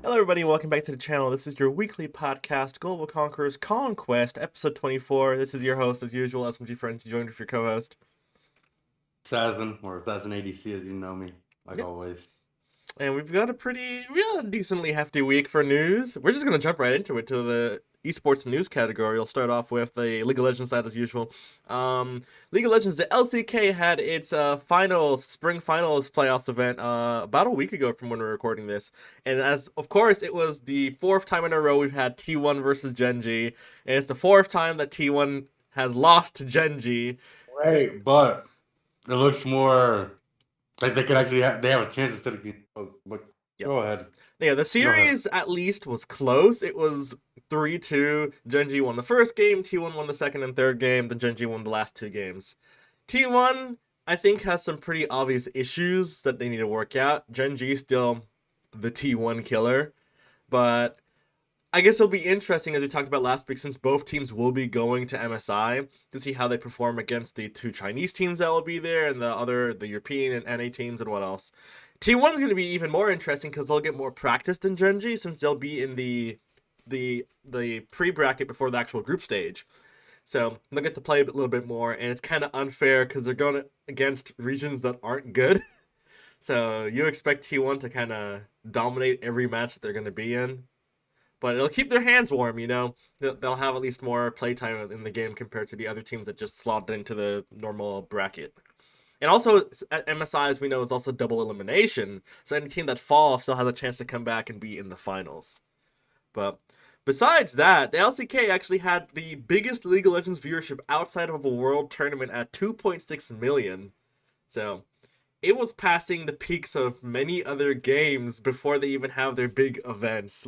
Hello, everybody, and welcome back to the channel. This is your weekly podcast, Global Conquerors Conquest, episode 24. This is your host, as usual, SMGFrenzy, joined with your co-host. Assassin, or AssassinADC as you know me, like Yep. always. And we got a decently hefty week for news. We're just going to jump right into it to the esports news category. We'll start off with the League of Legends side as usual. League of Legends, the LCK had its spring finals playoffs event about a week ago from when we're recording this. And as of course, it was the fourth time in a row we've had T1 versus Genji, and it's the fourth time that T1 has lost to Genji. Right, but it looks more like they could actually they have a chance instead of but Yep. go ahead. Yeah, the Go ahead. series at least was close. It was 3-2. Genji won the first game, T1 won the second and third game, then Genji won the last two games. T1, I think, has some pretty obvious issues that they need to work out. Genji is still the T1 killer, but I guess it'll be interesting, as we talked about last week, since both teams will be going to MSI, to see how they perform against the two Chinese teams that will be there and the European and NA teams and what else. T1 is going to be even more interesting because they'll get more practice than Genji, since they'll be in the pre-bracket before the actual group stage. So they'll get to play a little bit more, and it's kind of unfair because they're going against regions that aren't good. So you expect T1 to kind of dominate every match that they're going to be in, but it'll keep their hands warm, you know. They'll have at least more playtime in the game compared to the other teams that just slotted into the normal bracket. And also, at MSI, as we know, is also double elimination, so any team that falls still has a chance to come back and be in the finals. But besides that, the LCK actually had the biggest League of Legends viewership outside of a world tournament at 2.6 million. So it was passing the peaks of many other games before they even have their big events.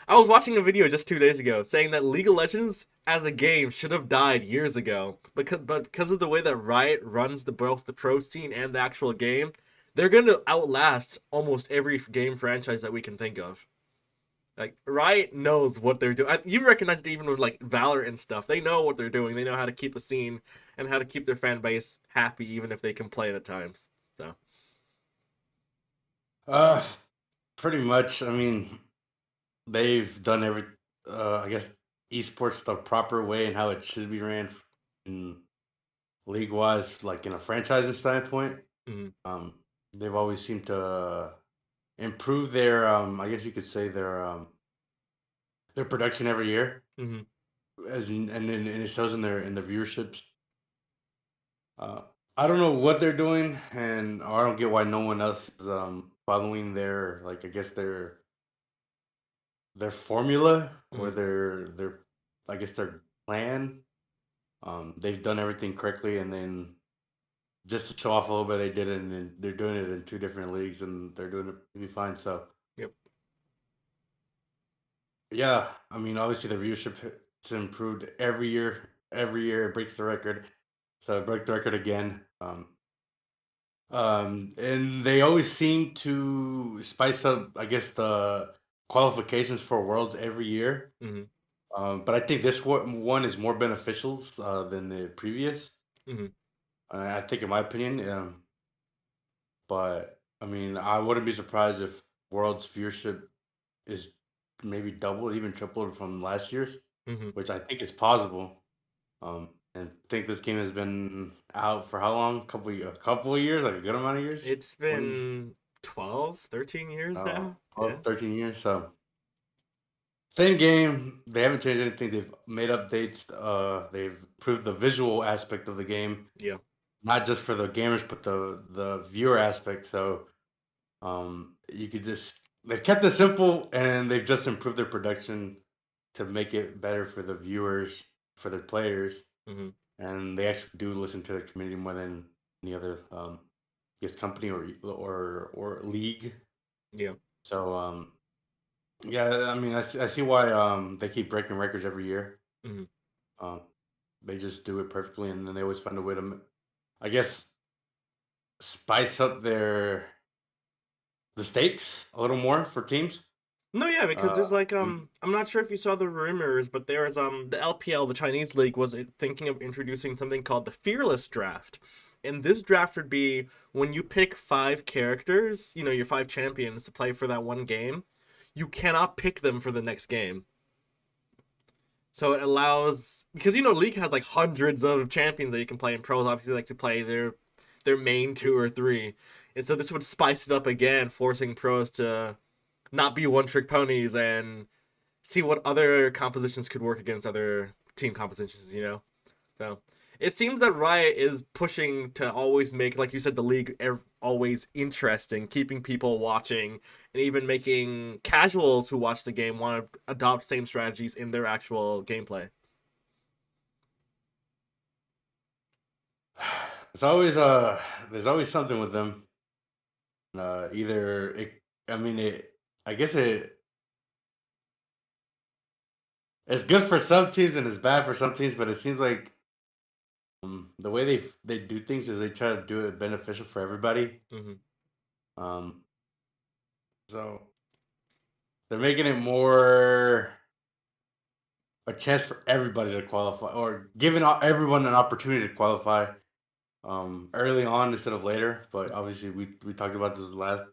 I was watching a video just 2 days ago saying that League of Legends as a game should have died years ago, but because of the way that Riot runs both the pro scene and the actual game, they're going to outlast almost every game franchise that we can think of. Like, Riot knows what they're doing. You recognize it even with like Valor and stuff. They know what they're doing. They know how to keep a scene and how to keep their fan base happy, even if they complain at times. So Uh, Pretty much. I mean, they've done I guess esports the proper way and how it should be ran in league wise, like in a franchising standpoint. mm-hmm. Um, they've always seemed to improve their I guess you could say their production every year, Mm-hmm. and it shows in their viewerships. Uh, I don't know what they're doing, and I don't get why no one else is following their like I guess their formula or Mm-hmm. their I guess their plan. They've done everything correctly, and then just to show off a little bit, they did it, and then they're doing it in two different leagues, and they're doing it pretty fine. So Yep. yeah, I mean, obviously the viewership has improved every year. Every year it breaks the record. So it broke the record again. And they always seem to spice up, I guess, the qualifications for Worlds every year. Mm-hmm. But I think this one is more beneficial than the previous. Mm-hmm. I think, in my opinion. But I mean, I wouldn't be surprised if Worlds viewership is maybe doubled, even tripled from last year's, Mm-hmm. which I think is possible. And I think this game has been out for how long? A couple of years, like a good amount of years. It's 20, been 12, 13 years now. Yeah. 12, 13 years. So same game. They haven't changed anything. They've made updates. They've improved the visual aspect of the game, Yeah. not just for the gamers, but the viewer aspect. So you could just they've kept it simple, and they've just improved their production to make it better for the viewers, for their players, Mm-hmm. and they actually do listen to the community more than any other I guess company or league. Yeah. So yeah, I mean I see why they keep breaking records every year. Mm-hmm. Um, they just do it perfectly, and then they always find a way to, I guess, spice up the stakes a little more for teams. No, yeah, because Uh, there's like mm, I'm not sure if you saw the rumors, but there's the LPL, the Chinese league, was thinking of introducing something called the Fearless Draft. And this draft would be when you pick five characters, you know, your five champions to play for that one game. you cannot pick them for the next game. So it allows, because League has like hundreds of champions that you can play, and pros obviously like to play their main 2 or 3, and so this would spice it up again, forcing pros to not be one trick ponies and see what other compositions could work against other team compositions. So it seems that Riot is pushing to always make, like you said, the league always interesting, keeping people watching, and even making casuals who watch the game want to adopt same strategies in their actual gameplay. It's always there's always something with them. Either it, I mean it. I guess it's good for some teams and it's bad for some teams, but it seems like the way they do things is they try to do it beneficial for everybody. Mm-hmm. Um, so they're making it more a chance for everybody to qualify, or giving everyone an opportunity to qualify early on instead of later. But obviously, we talked about this last,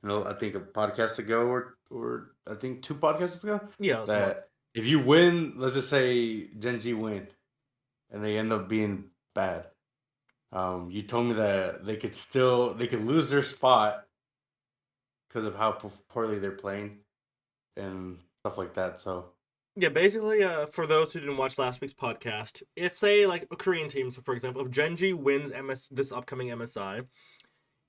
I think a podcast ago, or I think 2 podcasts ago, Yeah, somewhat. that if you win, let's just say Gen Z win, and they end up being bad. You told me that they could lose their spot because of how poorly they're playing and stuff like that. So Yeah, basically, for those who didn't watch last week's podcast, if say like a Korean team, so for example, if Genji wins this upcoming MSI,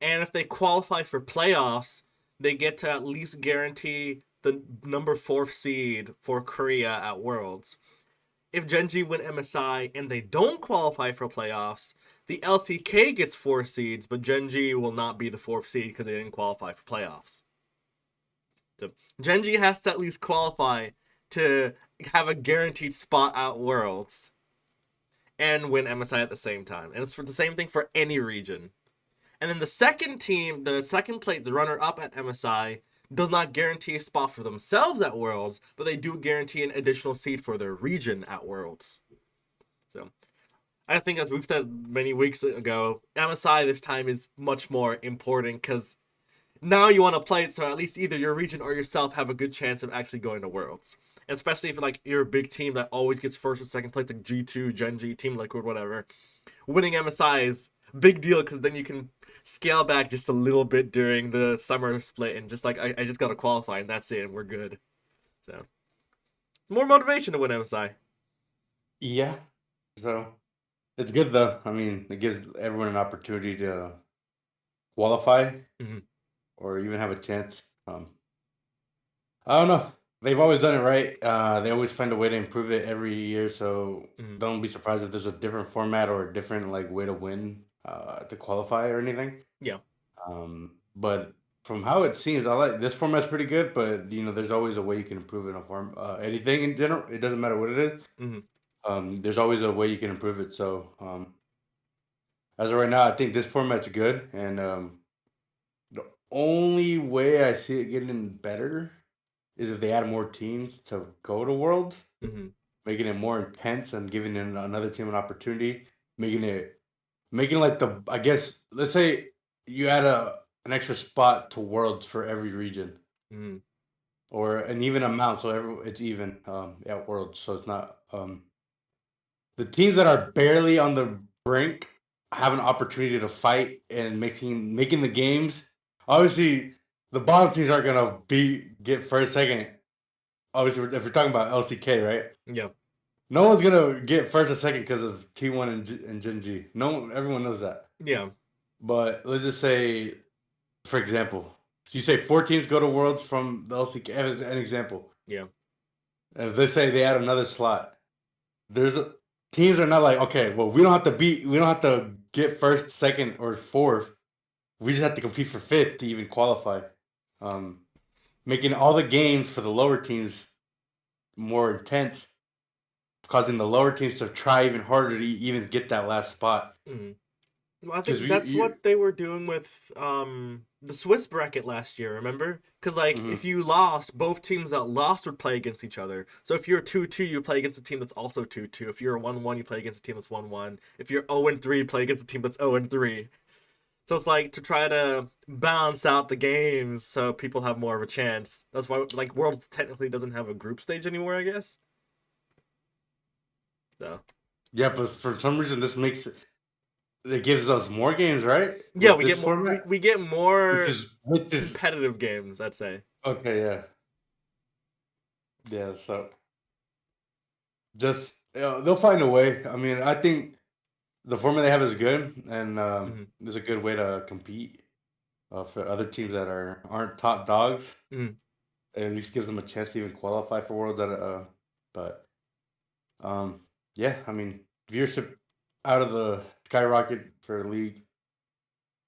and if they qualify for playoffs, they get to at least guarantee the number 4th seed for Korea at Worlds. If Genji win MSI and they don't qualify for playoffs, the LCK gets 4 seeds, but Genji will not be the 4th seed because they didn't qualify for playoffs. So Genji has to at least qualify to have a guaranteed spot at Worlds and win MSI at the same time. And it's for the same thing for any region. And then the second team, the second place, the runner up at MSI, does not guarantee a spot for themselves at Worlds, but they do guarantee an additional seed for their region at Worlds. So I think, as we've said many weeks ago, MSI this time is much more important because now you want to play it so at least either your region or yourself have a good chance of actually going to Worlds. And especially if like you're a big team that always gets first or second place, like G2, Genji, Team Liquid, whatever. Winning MSI is a big deal because then you can scale back just a little bit during the summer split and just like I just gotta qualify and that's it and we're good. So it's more motivation to win MSI. yeah, so it's good though. I mean, it gives everyone an opportunity to qualify Mm-hmm. or even have a chance. I don't know. They've always done it right. They always find a way to improve it every year. So Mm-hmm. don't be surprised if there's a different format or a different like way to win to qualify or anything. Yeah. But from how it seems, I like this format's pretty good. But there's always a way you can improve it on form. Anything in general, it doesn't matter what it is. Mm-hmm. There's always a way you can improve it. So as of right now, I think this format's good, and the only way I see it getting better is if they add more teams to go to Worlds, Mm-hmm. making it more intense and giving another team an opportunity, making like I guess let's say you add an extra spot to Worlds for every region Mm-hmm. or an even amount, so it's even at Worlds, so it's not the teams that are barely on the brink have an opportunity to fight and making the games. Obviously, the bottom teams aren't gonna get first, second. Obviously, if we're talking about LCK, right? Yeah. No one's gonna get first or second because of T1 and Gen G. No, everyone knows that. Yeah. But let's just say, for example, you say 4 teams go to Worlds from the LCK as an example. Yeah. And if they say they add another slot, there's teams are not like, okay, well, we don't have to get first, second, or fourth. We just have to compete for fifth to even qualify. Um, Making all the games for the lower teams more intense, causing the lower teams to try even harder to even get that last spot. Mm-hmm. Well, I Because think that's what they were doing with the Swiss bracket last year, remember? Because like mhm. if you lost, both teams that lost would play against each other. So if you're 2-2, you play against a team that's also 2-2. If you're 1-1, you play against a team that's 1-1. If you're 0-3, you play against a team that's 0-3. So it's like to try to balance out the games so people have more of a chance. That's why like Worlds technically doesn't have a group stage anymore, I guess. So Yeah, but for some reason this makes it gives us more games, right? yeah, With we this get more format, we get which more is competitive games, I'd say. okay. Yeah, yeah. So just they'll find a way. I mean, I think the format they have is good, and Hmm. there's a good way to compete for other teams that aren't top dogs. Hmm. It at least gives them a chance to even qualify for Worlds. But yeah, I mean, viewership out of the skyrocket for the league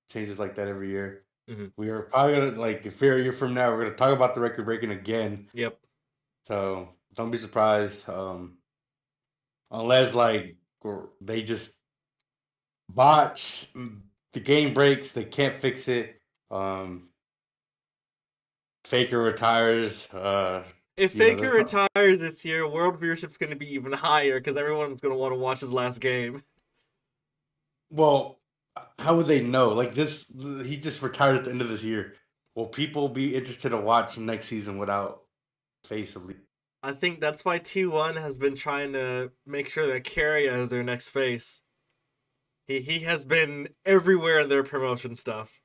changes like that every year. Hmm. We are probably gonna like if we're a year from now, we're gonna talk about the record breaking again. Yep. So don't be surprised, unless like they just botch the game breaks, they can't fix it. Um, Faker retires. If You know, Faker there's pro- retires this year, world viewership's going to be even higher because everyone's going to want to watch his last game. well, how would they know? Like just he just retired at the end of this year. Will people be interested to watch next season without face of league? I think that's why T1 has been trying to make sure that Carrier is their next face. He has been everywhere in their promotion stuff.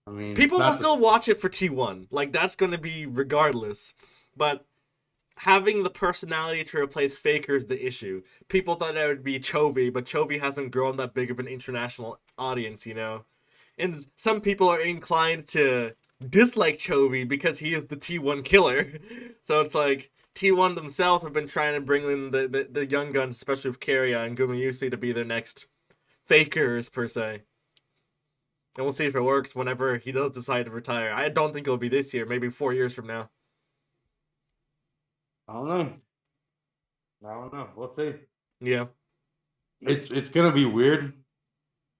I mean, People will not the still watch it for T1. Like that's going to be regardless. But having the personality to replace Faker is the issue. People thought it would be Chovy, but Chovy hasn't grown that big of an international audience, you know? And some people are inclined to dislike Chovy because he is the T1 killer. So it's like T1 themselves have been trying to bring in the young guns, especially with Karya and Gumayusi, to be their next fakers, per se. And we'll see if it works whenever he does decide to retire. I don't think it'll be this year, maybe 4 years from now. I don't know. I don't know. We'll see. Yeah. It's gonna be weird.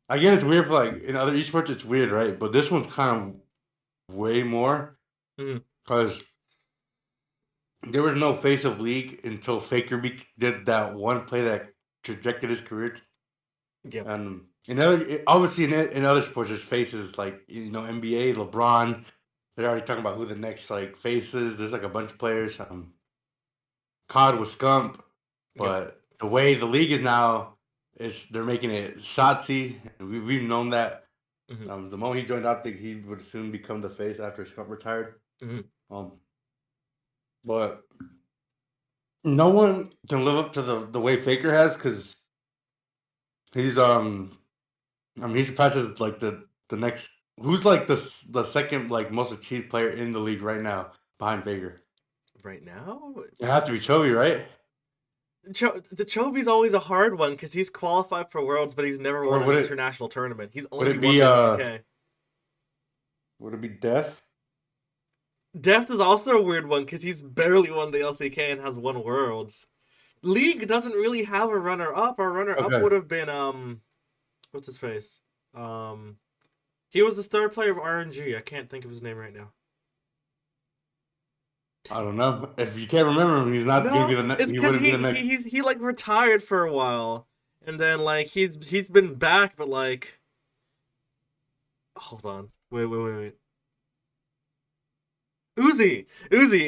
I get it's weird for like in other esports, it's weird, right? But this one's kind of way more Mm-hmm. because there was no face of league until Faker did that one play that trajected his career. Yep. And obviously in other sports, there's faces like NBA, LeBron. They're already talking about who the next like face is. There's like a bunch of players. COD was Scump, Yep. but the way the league is now, is they're making it Shotzi. And we've known that. Mm-hmm. The moment he joined, I think he would soon become the face after Scump retired. Mm-hmm. Um, but no one can live up to the way Faker has because he's I mean he surpasses like the next who's like the second like most achieved player in the league right now behind Faker. Right now, It has to be Chovy, right? The Chovy's always a hard one because he's qualified for Worlds, but he's never Or won an international tournament. He's would only it won be the LCK. Death? Deft is also a weird one because he's barely won the LCK and has won Worlds. League doesn't really have a runner up. Our runner up Okay. would have been what's his face? He was the star player of RNG. I can't think of his name right now. I don't know. If you can't remember him, he's not gonna be No, the it's he because wouldn't be the next. he like retired for a while, and then like he's been back, but like hold on, wait. Uzi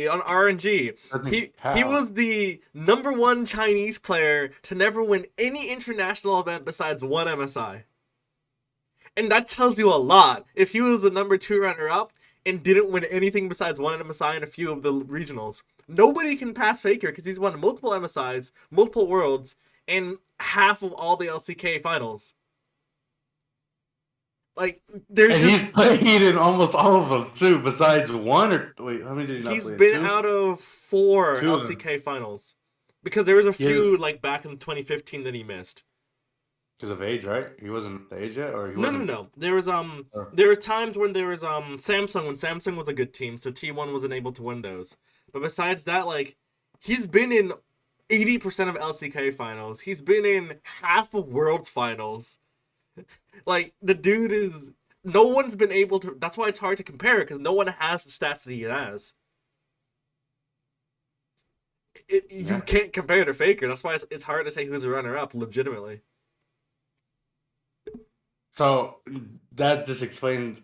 on RNG. He How? was the number one Chinese player to never win any international event besides one MSI. And that tells you a lot. If he was the number two runner up and didn't win anything besides one MSI and a few of the regionals, nobody can pass Faker because he's won multiple MSIs, multiple worlds, and half of all the LCK finals. Like, there's And he's just played in almost all of them too, besides one or wait, how many did he not he's play in? been Two? out of four Two of them. LCK finals because there was a Yeah, few like back in 2015 that he missed. because of age, right? He wasn't the age yet, or he No, no, wasn't. no. There was Or, there was times when there was Samsung when Samsung was a good team, so T1 wasn't able to win those. But besides that, like he's been in 80% of LCK finals. He's been in half of Worlds finals. Like the dude is no one's been able to. That's why it's hard to compare because no one has the stats that he has. You yeah. can't compare to Faker. That's why it's hard to say who's a runner up legitimately. So that just explains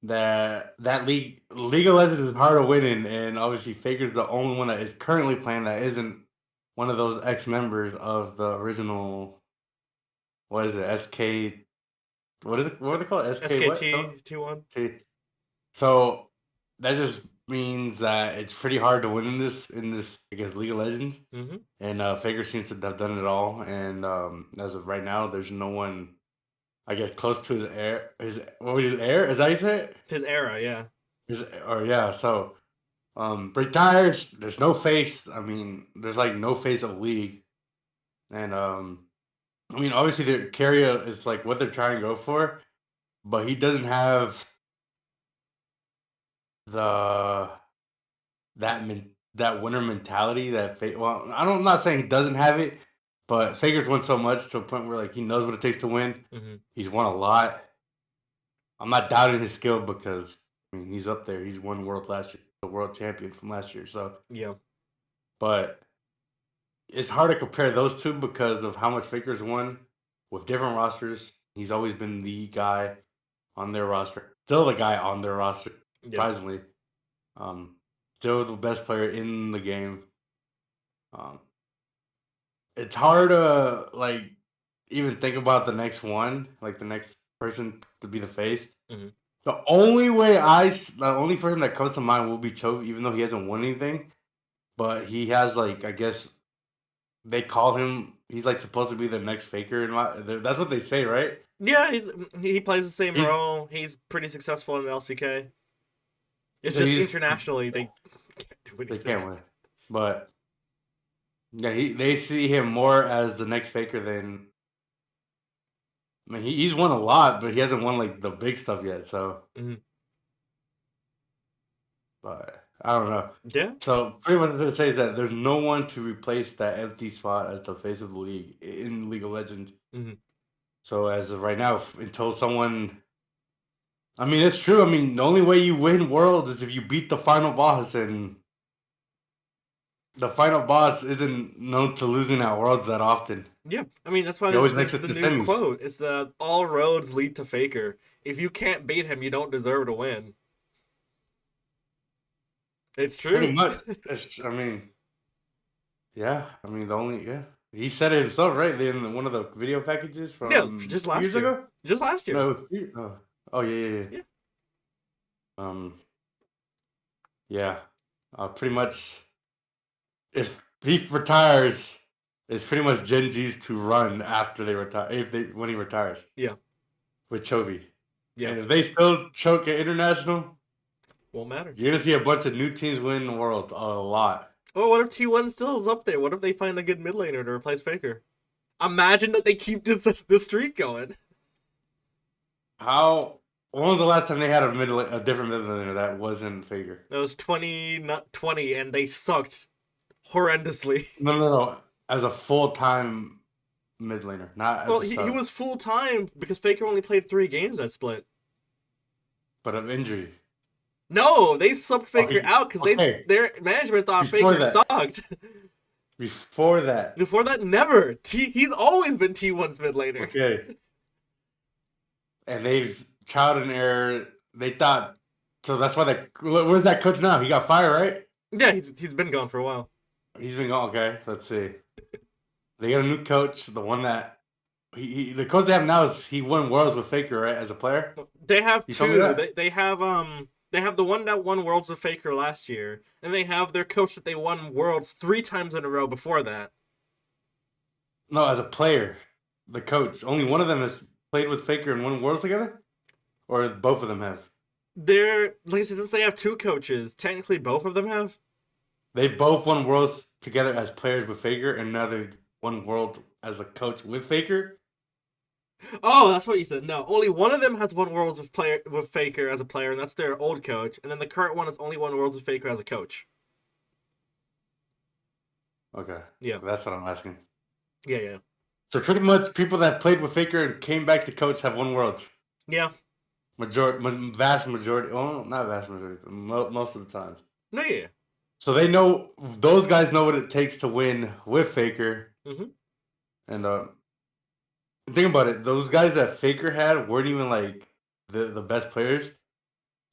that League of Legends is hard to win in, and obviously Faker's the only one that is currently playing that isn't one of those ex-members of the original. What is it? SK. What is it? What are they called? SK what? SKT T1. So that just means that it's pretty hard to win in this I guess League of Legends. Mm-hmm. And Faker seems to have done it all. And as of right now, there's no one, I guess, close to his air. His what was his air? Is that how you say it? His era, yeah. Or yeah. So retires. There's no face. I mean, there's like no face of league. And I mean, obviously the carrier is like what they're trying to go for, but he doesn't have the that winner mentality that well, I'm not saying he doesn't have it, but Faker's won so much to a point where like he knows what it takes to win. Mm-hmm. He's won a lot. I'm not doubting his skill because I mean he's up there. He's won world last year, the world champion from last year. So, Yeah. but it's hard to compare those two because of how much Faker's won with different rosters. He's always been the guy on their roster. Still the guy on their roster, Yeah. surprisingly. Um, Still the best player in the game. Um, it's hard to like even think about the next one, like the next person to be the face. Mm-hmm. The only person that comes to mind will be Chovy, even though he hasn't won anything. But he has like, I guess they call him. He's like supposed to be the next Faker, and that's what they say, right? Yeah, he plays the same He's role. He's pretty successful in the LCK. It's so just he's internationally they can't do they anything. can't win, but yeah, they see him more as the next Faker than. I mean, he's won a lot, but he hasn't won like the big stuff yet. So, Mm-hmm. but I don't know. Yeah. So pretty much I'm gonna say that there's no one to replace that empty spot as the face of the league in League of Legends. Mm-hmm. So as of right now, until someone, I mean, it's true. I mean, the only way you win worlds is if you beat the final boss, and the final boss isn't known to losing at worlds that often. Yeah, I mean that's why He always makes there's it the to new semis. quote. It's the all roads lead to Faker. If you can't beat him, you don't deserve to win. It's Pretty true. much. I mean, yeah. I mean, he said it himself, right? In one of the video packages Yeah, from just 2 years last year. ago. Just last year. No, it was oh yeah, yeah, yeah. Yeah. Um, yeah. Pretty much, if he retires, it's pretty much Gen G's to run after they retire. When he retires Yeah. with Chovy, Yeah. and if they still choke at international, Won't matter. you're gonna see a bunch of new teams win the world a lot. Oh, what if T1 still is up there? What if they find a good mid laner to replace Faker? Imagine that they keep this streak going. How? When was the last time they had a different mid laner that wasn't Faker? That was 20, not 20, and they sucked horrendously. No, no, no. As a full time mid laner, not as Well, a he sub, was full time because Faker only played 3 games that split. but of injury. No, they subbed Faker Okay, out because okay. their management thought Before Faker that, sucked. before that, Before that, never. He's always been T1's mid laner. okay. And they've trial and error. They thought so. That's why where's that coach now? He got fired, right? Yeah, he's been gone for a while. He's been gone. Okay, let's see. They got a new coach. The one that the coach they have now is he won worlds with Faker, right? As a player, They have you told me two. that. They have the one that won Worlds with Faker last year, and they have their coach that they won Worlds 3 times in a row before that. No, as a player, the coach. Only one of them has played with Faker and won worlds together, or both of them have. They're like I said, since they have 2 coaches, technically both of them have. They both won worlds together as players with Faker, and now they've won world as a coach with Faker. Oh, that's what you said. No, only one of them has won Worlds with Faker as a player, and that's their old coach. And then the current one has only won Worlds with Faker as a coach. Okay, Yeah, that's what I'm asking. yeah. So pretty much people that played with Faker and came back to coach have won worlds. Yeah. Vast majority. Oh, not vast majority. Most of the times. No, yeah. So they know those guys know what it takes to win with Faker, Mm-hmm. and think about it. Those guys that Faker had weren't even like the best players.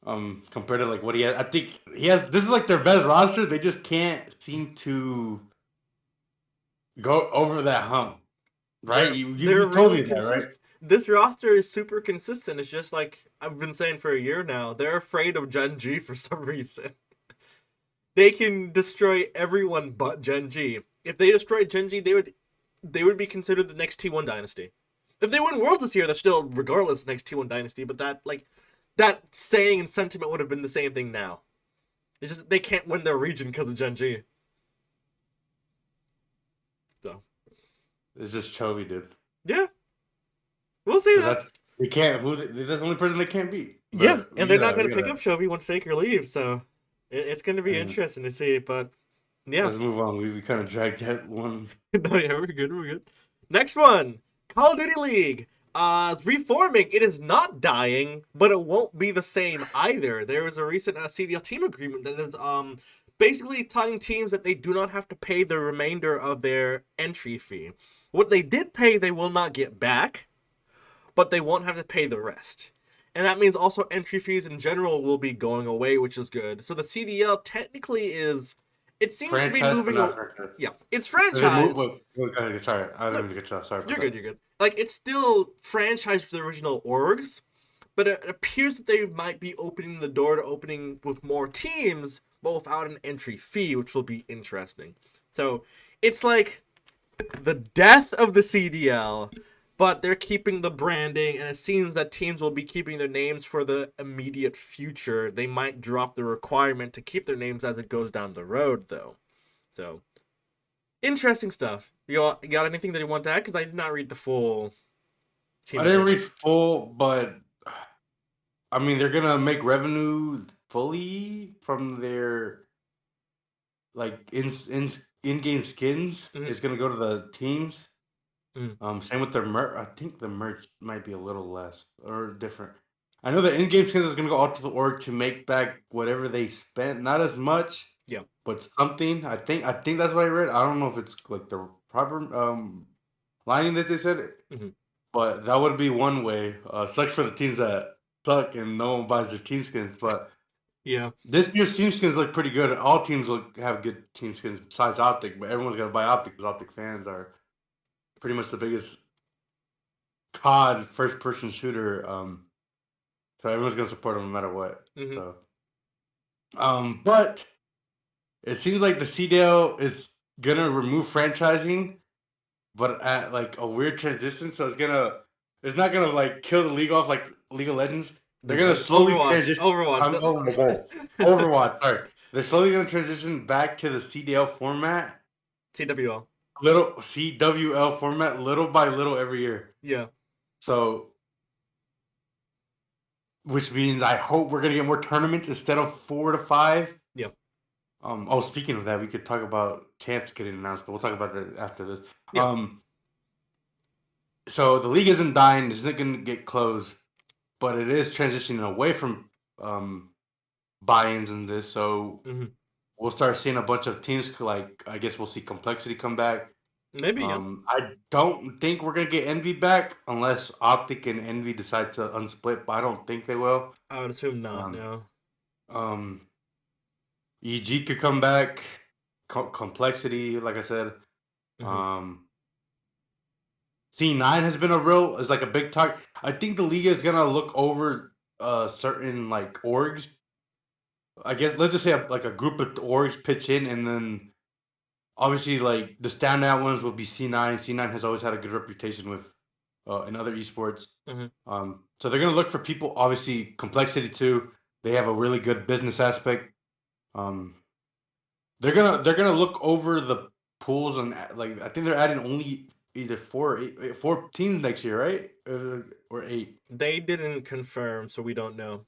Compared to like what he has. I think he has. This is like their best roster. They just can't seem to go over that hump. Right? They're You told really me that, right? consistent. This roster is super consistent. It's just like I've been saying for a year now. They're afraid of Gen G for some reason. They can destroy everyone but Gen G. If they destroyed Gen G, they would be considered the next T1 dynasty. If they win Worlds this year, they're still regardless the next T1 dynasty. But that saying and sentiment would have been the same thing now. It's just they can't win their region because of Gen G. So It's just Chovy, dude. yeah, we'll see Because that. that's they can't. That's the only person they can't beat. Yeah, But and they're not we going to pick gotta up Shovey when Faker leaves, so it's going to be and interesting to see. But yeah, let's move on. We kind of dragged that one. no, yeah, we're good, we're good. Next one, Call of Duty League. Reforming. It is not dying, but it won't be the same either. There was a recent CDL team agreement that is basically telling teams that they do not have to pay the remainder of their entry fee. What they did pay, they will not get back, but they won't have to pay the rest. And that means also entry fees in general will be going away, which is good. So the CDL technically is, it seems to be Franchise, but moving. not franchise. Yeah, it's They move. franchised. Sorry, I No, didn't mean to get you off. Sorry you're about good. that. You're good. Like it's still franchised for the original orgs, but it appears that they might be opening the door to opening with more teams, but without an entry fee, which will be interesting. So it's like the death of the CDL, but they're keeping the branding, and it seems that teams will be keeping their names for the immediate future. They might drop the requirement to keep their names as it goes down the road, though. So, interesting stuff. You got anything that you want to add? Because I did not read the full I team didn't agreement. read full, but I mean they're gonna make revenue fully from their like in game skins. Mm-hmm. Is gonna go to the teams. Mm-hmm. Same with their merch. I think the merch might be a little less or different. I know the in-game skins is gonna go out to the org to make back whatever they spent. Not as much, Yeah. but something. I think that's what I read. I don't know if it's like the proper lining that they said, Mm-hmm. but that would be one way. Sucks for the teams that suck and no one buys their team skins. But Yeah. this year's team skins look pretty good. All teams look have good team skins besides Optic, but everyone's gonna buy Optic because Optic fans are pretty much the biggest COD first person shooter. So everyone's gonna support them no matter what. Mm-hmm. So but it seems like the CDL is gonna remove franchising, but at like a weird transition. So it's not gonna like kill the league off like League of Legends. They're gonna slowly Overwatch. transition. Overwatch. Oh my god, Overwatch. Sorry, they're slowly gonna transition back to the CDL format, TWL. little CWL format, little by little every year. Yeah. So which means I hope we're gonna get more tournaments instead of 4 to 5. Yeah. Speaking of that, we could talk about camps getting announced, but we'll talk about that after this. Yeah. So the league isn't dying; it's not gonna get closed, but it is transitioning away from buy-ins in this. So Mm-hmm. we'll start seeing a bunch of teams. Like I guess we'll see Complexity come back. Maybe, yeah. I don't think we're gonna get Envy back unless Optic and Envy decide to unsplit, but I don't think they will. I would assume not, Um, no. um, EG could come back. Complexity, like I said. Mm-hmm. Um, C9 has been is like a big talk. I think the league is gonna look over certain like orgs. I guess let's just say like a group of orgs pitch in, and then obviously like the standout ones will be C9. C9 has always had a good reputation with in other esports. Mm-hmm. So they're gonna look for people. Obviously, Complexity too. They have a really good business aspect. Um, they're gonna look over the pools and like I think they're adding only either 4 teams next year, right? Or 8. They didn't confirm, so we don't know.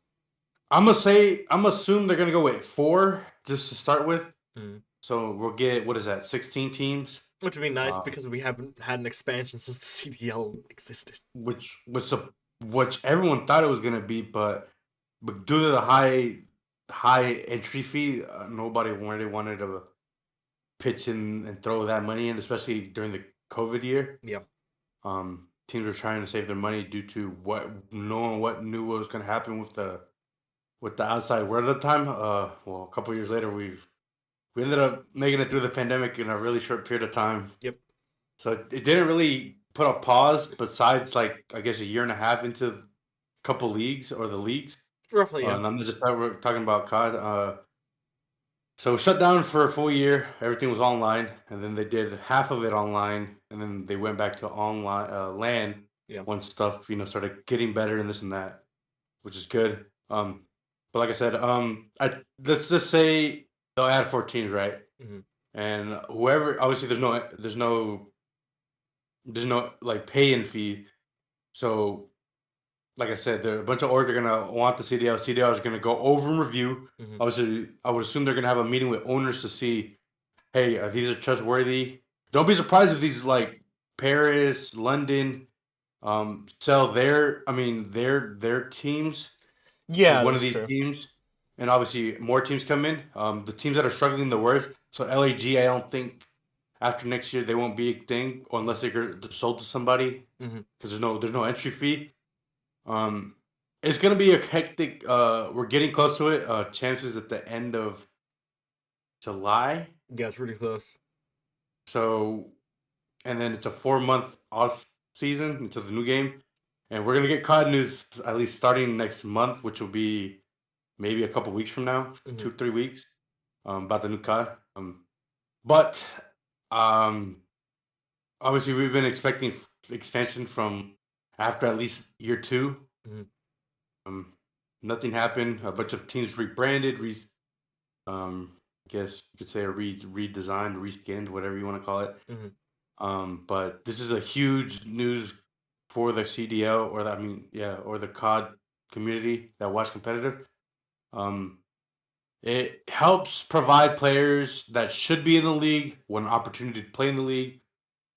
I'm assume they're gonna go with 4 just to start with. Mm. So we'll get what is that? 16 teams. Which would be nice Uh, because we haven't had an expansion since the CDL existed. which everyone thought it was gonna be, but due to the high entry fee, nobody really wanted to pitch in and throw that money in, especially during the COVID year. Yeah. teams were trying to save their money due to what knew what was going to happen with the outside world at the time. Well, a couple years later, we ended up making it through the pandemic in a really short period of time. Yep. So it didn't really put a pause besides like I guess a year and a half into a couple leagues or the leagues. Roughly, yeah. And I'm just we're talking about COD. So shut down for a full year. Everything was online, and then they did half of it online, and then they went back to online LAN Yeah. once stuff started getting better and this and that, which is good. But like I said, let's just say they'll add 4 teams, right? Hmm. And whoever, obviously, there's no like pay-in fee. So like I said, there are a bunch of orgs are gonna want the CDL. CDL is gonna go over and review. Hmm. Obviously, I would assume they're gonna have a meeting with owners to see, hey, are these trustworthy? Don't be surprised if these like Paris, London, sell their teams to Yeah, one of that's these true. teams, and obviously more teams come in. The teams that are struggling the worst. So LAG, I don't think after next year they won't be a thing unless they're sold to somebody Hmm. because there's no entry fee. Um, it's gonna be a hectic. We're getting close to it. Chances at the end of July. Yeah, it's really close. So, and then it's a 4 month off season until the new game, and we're gonna get COD news at least starting next month, which will be maybe a couple weeks from now, Hmm. 2 3 weeks, about the new COD. But um, obviously we've been expecting expansion from after at least year two. Hmm. Um, Nothing happened. A bunch of teams rebranded, I guess you could say redesigned, reskinned, whatever you want to call it. Hmm. But this is a huge news for the CDL or the COD community that watch competitive. Um, it helps provide players that should be in the league one opportunity to play in the league.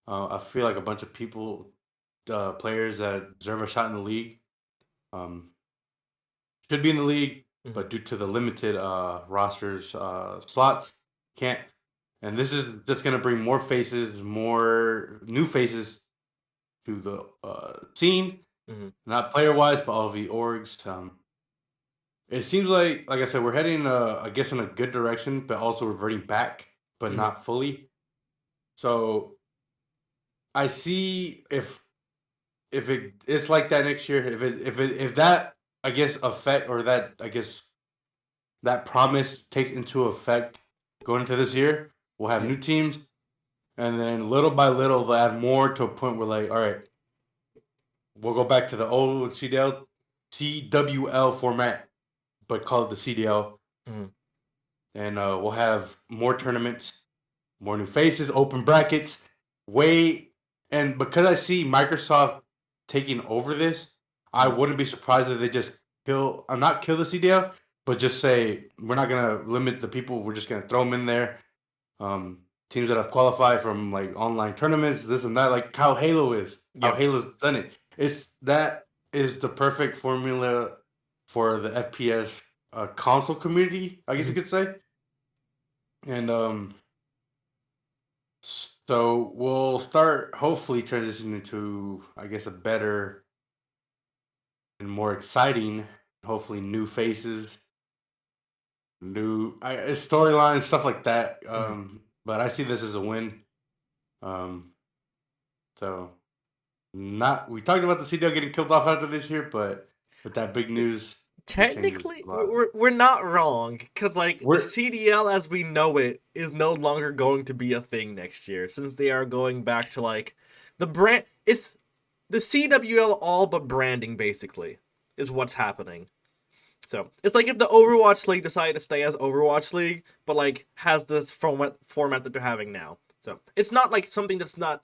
I feel like a bunch of players that deserve a shot in the league. Um, should be in the league, Hmm. but due to the limited rosters slots, can't. And this is just going to bring more faces, more new faces to the scene, Hmm. not player wise, but all the orgs. It seems like I said, we're heading, I guess, in a good direction, but also reverting back, but Hmm. not fully. So I see it's like that next year, if that I guess effect or that I guess that promise takes into effect going into this year, we'll have Yep. new teams, and then little by little they'll add more to a point where like, all right, we'll go back to the old CWL format, but call it the CDL, Hmm. and we'll have more tournaments, more new faces, open brackets, way, and because I see Microsoft taking over this, I Hmm. wouldn't be surprised if they just not kill the CDL, but just say we're not gonna limit the people. We're just gonna throw them in there. Um, Teams that have qualified from like online tournaments, this and that, like how Halo is, how Yep. Halo's done it. That is the perfect formula for the FPS console community, I guess you Hmm. could say. And so we'll start hopefully transitioning into, I guess, a better and more exciting, hopefully new faces, storylines, stuff like that. Hmm. But I see this as a win. Um, so not we talked about the CDL getting killed off after this year, but with that big news, it changes Technically, a lot. we're not wrong because like the We're CDL as we know it is no longer going to be a thing next year since they are going back to like the brand. It's the CWL all but branding basically is what's happening. So it's like if the Overwatch League decided to stay as Overwatch League, but like has this format that they're having now. So it's not like something that's not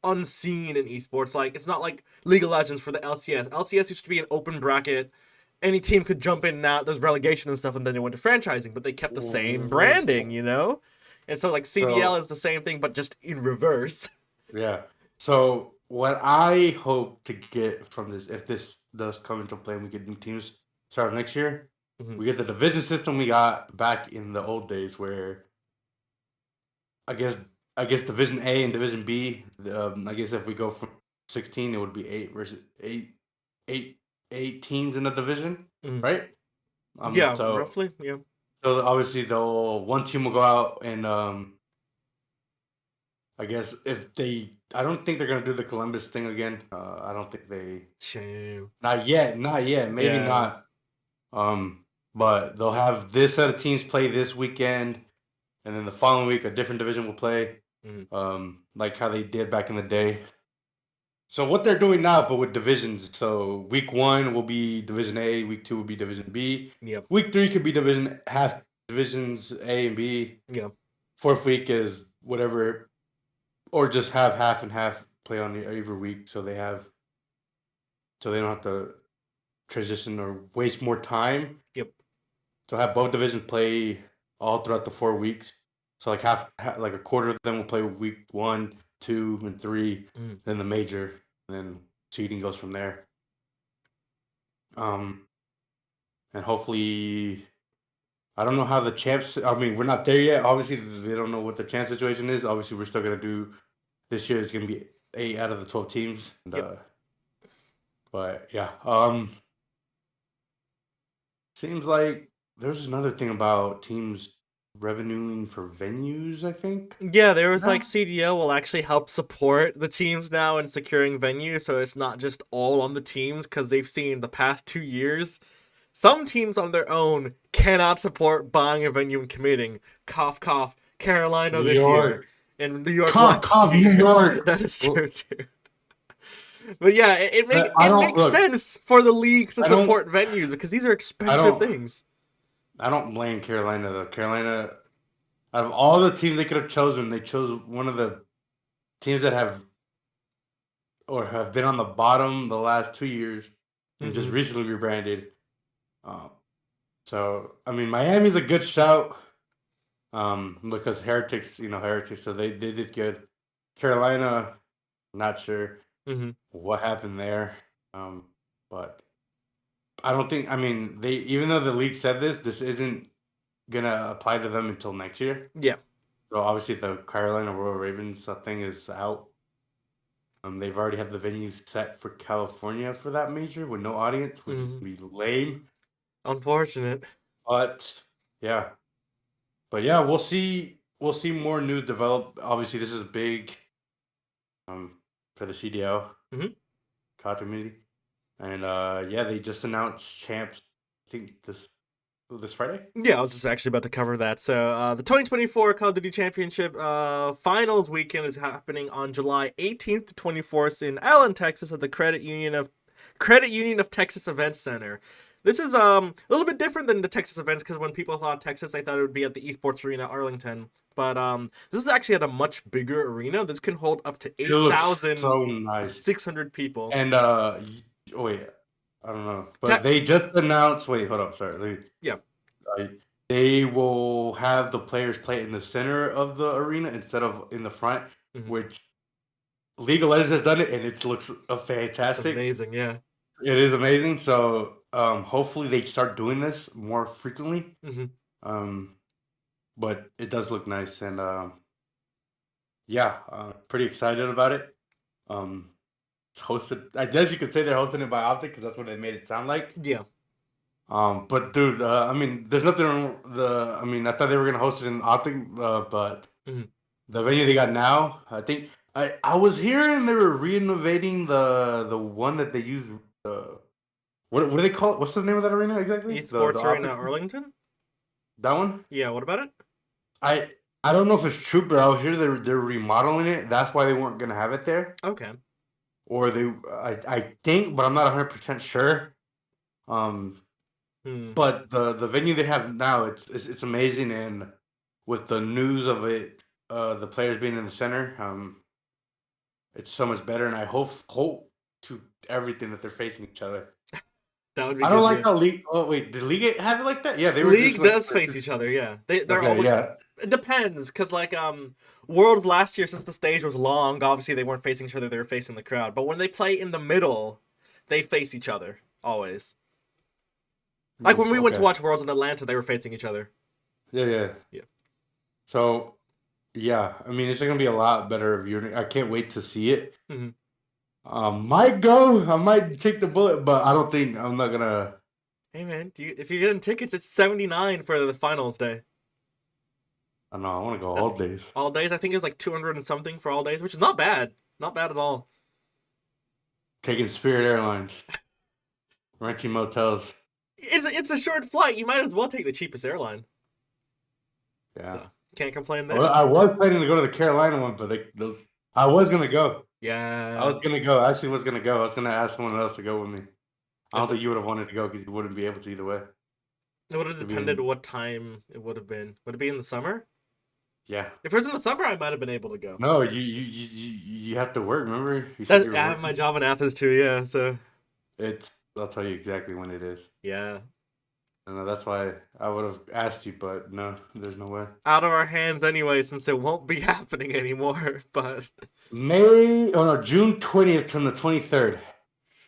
unseen in esports. Like it's not like League of Legends for the LCS. LCS used to be an open bracket. Any team could jump in and out. There's relegation and stuff, and then they went to franchising, but they kept the same branding, you know. And so like CDL so is the same thing, but just in reverse. yeah. So what I hope to get from this, if this does come into play and we get new teams start next year, Mhm. we get the division system we got back in the old days where I guess I guess Division A and Division B. I guess if we go from 16, it would be 8 teams in a division, Mhm. right? Yeah, So roughly. Yeah. obviously one team will go out and I guess if they, I don't think they're gonna do the Columbus thing again. I don't think they, Shame. not yet, maybe Yeah. not. Um, but they'll have this set of teams play this weekend, and then the following week a different division will play. Mhm. Like how they did back in the day. So what they're doing now, but with divisions. So week 1 will be Division A, week 2 will be Division B, Yep. week 3 could be divisions A and B. Yeah. Fourth week is whatever, or just have half and half play on every week, so they don't have to transition or waste more time. Yep. So have both divisions play all throughout the 4 weeks. So like like a quarter of them will play week 1, 2, and 3, Mhm. then the major, and then seeding goes from there. Um, and hopefully, I don't know how the champs. I mean, we're not there yet. Obviously, they don't know what the champ situation is. Obviously, we're still gonna do this year. It's gonna be 8 out of the 12 teams. And, Yep. but yeah, seems like there's another thing about teams revenuing for venues. I think. Yeah, there was like No. CDL will actually help support the teams now in securing venues, so it's not just all on the teams because they've seen the past 2 years. Some teams on their own cannot support buying a venue and committing. Cough, cough. Carolina New this year, York. and New York Cough, last cough, New year. York. That is Well, true too. But yeah, I it don't makes look. sense for the league to I don't. support venues because these are I expensive don't. things. I don't blame Carolina though. Carolina, out of all the teams they could have chosen, they chose one of the teams that have been on the bottom the last 2 years and just Hmm. recently rebranded. Um, so I mean, Miami's a good shout because Heretics, so they did good. Carolina, not sure Hmm. what happened there, um, but I don't think. I mean, they even though the league said this isn't gonna apply to them until next year. Yeah. So obviously the Carolina Royal Ravens thing is out. They've already have the venue set for California for that major with no audience, which is Hmm. gonna be lame. Unfortunate. But yeah, but yeah, we'll see. We'll see more news develop. Obviously, this is big um, for the CDL Hmm. COD community, and yeah, they just announced champs. I think this Friday. Yeah, I was just actually about to cover that. So, the 2024 Call of Duty Championship finals weekend is happening on July 18th to 24th in Allen, Texas, at the Credit Union of Texas Events Center. This is a little bit different than the Texas events because when people thought Texas, they thought it would be at the esports arena Arlington. But this is actually at a much bigger arena. This can hold up to It looks so nice. 8,600 people. And oh wait, I don't know, but Ta- they just announced. Wait, hold up, sorry. yeah. Uh, they will have the players play in the center of the arena instead of in the front, Hmm. which League of Legends has done it, and it looks It's fantastic. amazing. Yeah. It is amazing. So hopefully they start doing this more frequently. Hmm. Um, but it does look nice, and yeah, pretty excited about it. Um, it's hosted. I guess you could say they're hosting it by Optic because that's what they made it sound like. Yeah. But dude, I mean, there's nothing wrong. I mean, I thought they were gonna host it in Optic, but Hmm. the venue they got now, I think I was hearing they were renovating the one that they use. What do they call it? What's the name of that arena exactly? The Esports arena Optic Arlington. that one. Yeah. What about it? I I don't know if it's true, but I was hear they're remodeling it. That's why they weren't gonna have it there, Okay. or I think, but I'm not 100% sure. Um, Hmm. but the venue they have now, it's amazing, and with the news of it, the players being in the center, it's so much better, and I hope to everything that they're facing each other. That would be I don't good. like Yeah. how League. Oh wait, did League have it like that? Yeah, they were just League like does face each other. Yeah. They're okay, always. yeah, It depends, cause like Worlds last year, since the stage was long, obviously they weren't facing each other; they were facing the crowd. But when they play in the middle, they face each other always. Like when we went to okay, watch Worlds in Atlanta, they were facing each other. yeah. Yeah. So yeah, I mean it's gonna be a lot better viewing. I can't wait to see it. Hmm. Might go. I might take the bullet, but I don't think I'm not gonna. Hey man, if you're getting tickets, it's 79 for the finals day. I don't know. I want to go That's all days. all days. I think it was like 200 and something for all days, which is not bad. Not bad at all. Taking Spirit Airlines, renting motels. It's a short flight. You might as well take the cheapest airline. Yeah. So, can't complain Well, there. I was planning to go to the Carolina one, but those. I was gonna go. I Yeah, was gonna go. I actually was gonna go. I was gonna ask someone else to go with me. I don't it's a, think you would have wanted to go because you wouldn't be able to either way. it would have To be depended in, what time it would have been. Would it be in the summer? yeah. If it was in the summer, I might have been able to go. No, you have to work. Remember, you said That's, you I were have my working. job in Athens too. Yeah, so It's. I'll tell you exactly when it is. yeah, And that's why I would have asked you, but no, there's it's no way. out of our hands anyway, since it won't be happening anymore. But June 20th from the 23rd.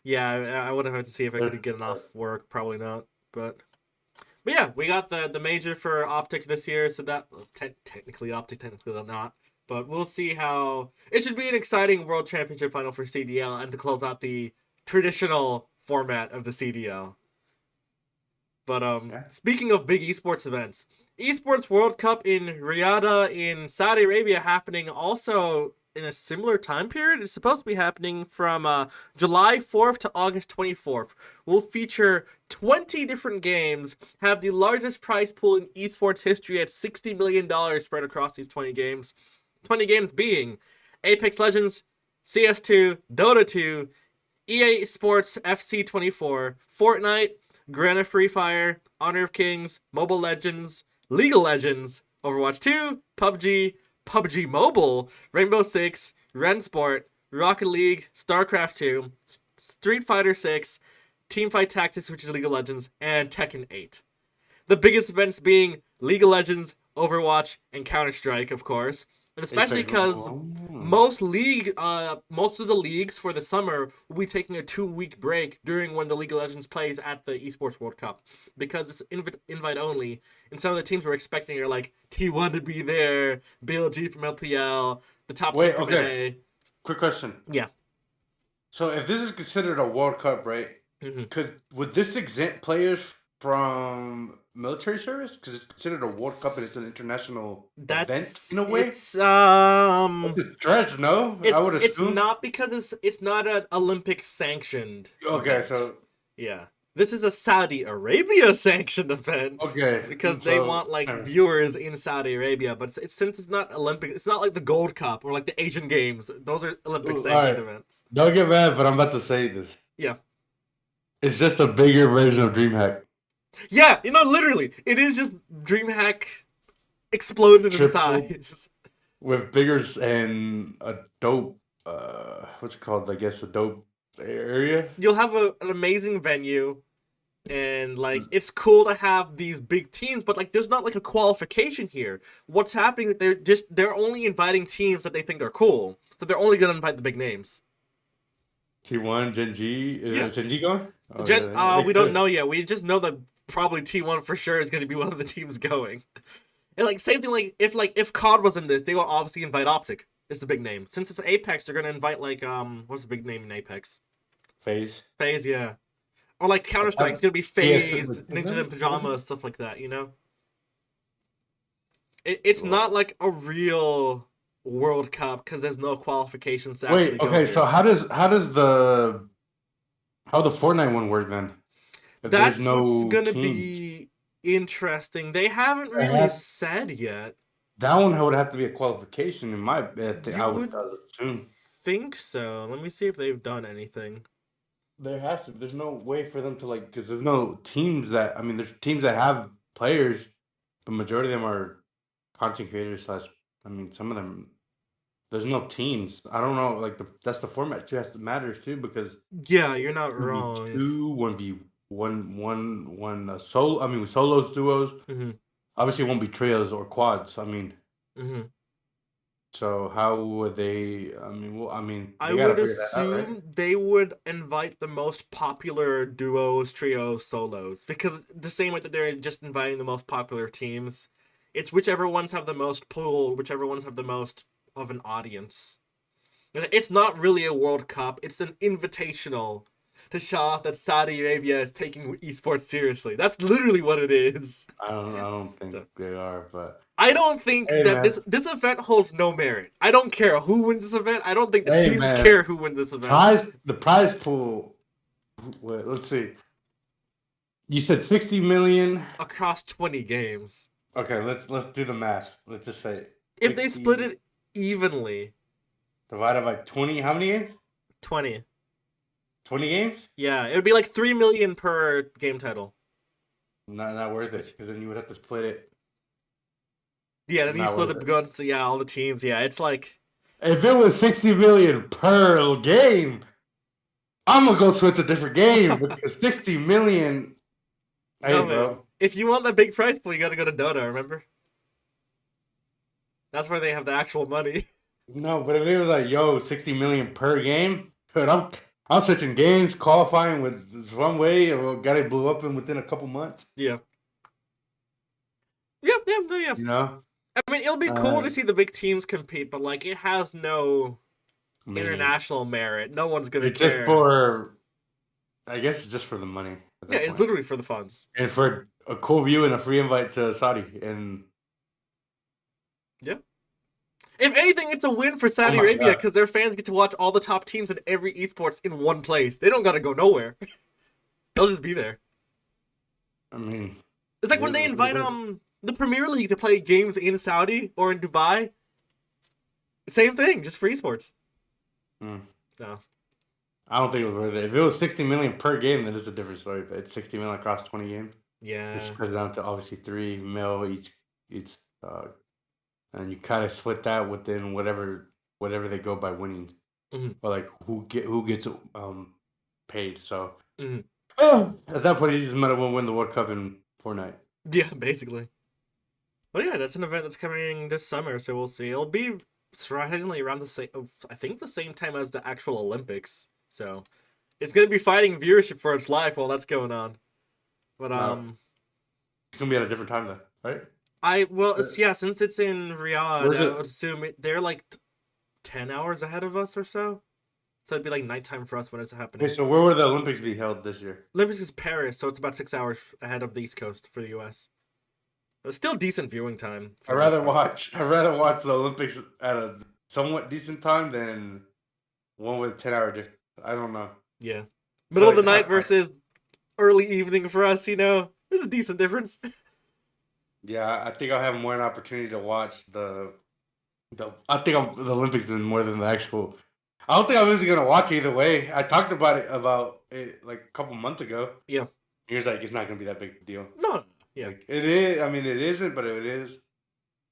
yeah, I would have had to see if I could get enough work. Probably not, but yeah, we got the major for Optic this year, so that technically Optic, technically not. But we'll see how it should be an exciting World Championship final for CDL and to close out the traditional format of the CDL. But Yeah. speaking of big esports events, Esports World Cup in Riyadh in Saudi Arabia happening also in a similar time period. It's supposed to be happening from July 4th to August 24th. We'll feature 20 different games, have the largest prize pool in esports history at $60 million spread across these 20 games. 20 games being Apex Legends, CS2, Dota 2, EA Sports FC 24, Fortnite, Granite Free Fire, Honor of Kings, Mobile Legends, League of Legends, Overwatch 2, PUBG, PUBG Mobile, Rainbow Six, Ren Sport, Rocket League, StarCraft 2, Street Fighter 6, Teamfight Tactics, which is League of Legends, and Tekken 8. The biggest events being League of Legends, Overwatch, and Counter Strike, of course, and especially Apex. because most of the leagues for the summer will be taking a 2-week break during when the League of Legends plays at the Esports World Cup because it's invite only, and some of the teams we're expecting are like T1 to be there, BLG from LPL, the top team Wait, from okay. NA. Quick question. Yeah. So if this is considered a World Cup, right? Mm-hmm. Would this exempt players from military service? Because it's considered a World Cup and it's an international event That's in a way. it's That's a stretch, no? I would it's assume. not because it's not an Olympic sanctioned Okay, event. so Yeah. This is a Saudi Arabia sanctioned event okay, because they so want like viewers in Saudi Arabia, but it's since it's not Olympic, it's not like the Gold Cup or like the Asian Games. Those are Olympic all sanctioned right. events. Don't get mad, but I'm about to say this. Yeah. It's just a bigger version of DreamHack. Yeah, literally. It is just DreamHack exploded in Triple size. with bigger and a dope what's it called? I guess a dope area. You'll have an amazing venue and like it's cool to have these big teams, but like there's not like a qualification here. What's happening is they're only inviting teams that they think are cool, so they're only gonna invite the big names. T1 Gen G Yeah. is Gen G going? Oh Gen yeah, they we don't could. know yet. We just know that probably T1 for sure is gonna be one of the teams going. And like same thing, like if COD was in this, they will obviously invite Optic. Is the big name. Since it's Apex, they're gonna invite like what's the big name in Apex? Phase. FaZe, yeah. Or like Counter Strike, it's gonna be FaZe, Ninjas in Pajamas, stuff like that, It's not like a real World Cup because there's no qualifications to actually Wait, go okay, so here. how the Fortnite one work then? If there's That's what's no gonna teams. be interesting. They haven't It really has- said yet. That one would have to be a qualification in my You would I would assume. think so. Let me see if they've done anything. There has to. There's no way for them to like because there's no teams that. I mean, there's teams that have players, but majority of them are content creators slash. I mean, some of them. There's no teams. I don't know. Like that's the format too. Has to matters too because Yeah, you're not 1v wrong. 2, 1v1, solo. I mean, with solos, duos. hmm Obviously, it won't be trios or quads. I mean, hmm so how would they? I mean, I they gotta would figure that out, right? assume they would invite the most popular duos, trios, solos because the same way that they're just inviting the most popular teams, it's whichever ones have the most pull, whichever ones have the most of an audience. It's not really a World Cup. It's an invitational to show off that Saudi Arabia is taking esports seriously. That's literally what it is. I don't think So they are, but I don't think hey that man, this event holds no merit. I don't care who wins this event. I don't think the hey teams man, care who wins this event. the prize pool. Wait, let's see. You said 60 million. Across 20 games. Okay, let's do the math. Let's just say If they split 60 it evenly, divided by 20. How many games? 20. 20 games? Yeah, it would be like 3 million per game title. Not worth it, Which, because then you would have to split it. yeah, then you Not split worth it it. against all the teams. Yeah, it's like If it was 60 million per game, I'm gonna go switch a different game because 60 million. Hey, no man. bro. If you want that big prize pool, you gotta go to Dota, remember? That's where they have the actual money. No, but if it was like, yo, 60 million per game, dude, I'm switching games, qualifying with this one way, or got it blew up in within a couple months. Yeah. Yeah, yeah, no, yeah. You know, I mean, it'll be cool uh, to see the big teams compete, but like, it has no I mean, international merit. No one's gonna it's just care. for, I guess it's just for the money at Yeah, that it's point, literally for the funds. and for a cool view and a free invite to Saudi. And Yeah. If anything, it's a win for oh Saudi my Arabia god, because their fans get to watch all the top teams in every esports in one place. They don't gotta go nowhere. They'll just be there. I mean, It's like when they invite the Premier League to play games in Saudi or in Dubai. Same thing, just for esports. hmm. No. I don't think it was worth it. If it was 60 million per game, then it's a different story. But it's 60 million across 20 games, which Yeah. cuts down to obviously 3 mil each, uh, and you kind of split that within whatever they go by winnings, Hmm. or like who gets paid. So Hmm. at that point, you just might as well win the World Cup in Fortnite. Yeah, basically. Well, yeah, that's an event that's coming this summer, so we'll see. It'll be surprisingly around the same, I think, the same time as the actual Olympics. So it's gonna be fighting viewership for its life while that's going on. But Now it's gonna be at a different time though, right? yeah, since it's in Riyadh, Where's I it? would assume they're like 10 hours ahead of us or so. So it'd be like nighttime for us when it's Okay, happening. so where will the Olympics be held this year? Olympics is Paris, so it's about 6 hours ahead of the East Coast for the U.S. But still decent viewing time for I'd the most rather part. watch. I'd rather watch the Olympics at a somewhat decent time than one with 10-hour difference. I don't know. Yeah, I feel middle of the like night versus early evening for us. There's a decent difference. yeah, I think I'll have more an opportunity to watch I think the Olympics than more than the actual. I don't think I'm really gonna watch either way. I talked about it like a couple months ago. Yeah. He was like, it's not gonna be that big a deal. No. Yeah. Like it is. I mean, it isn't, but it is.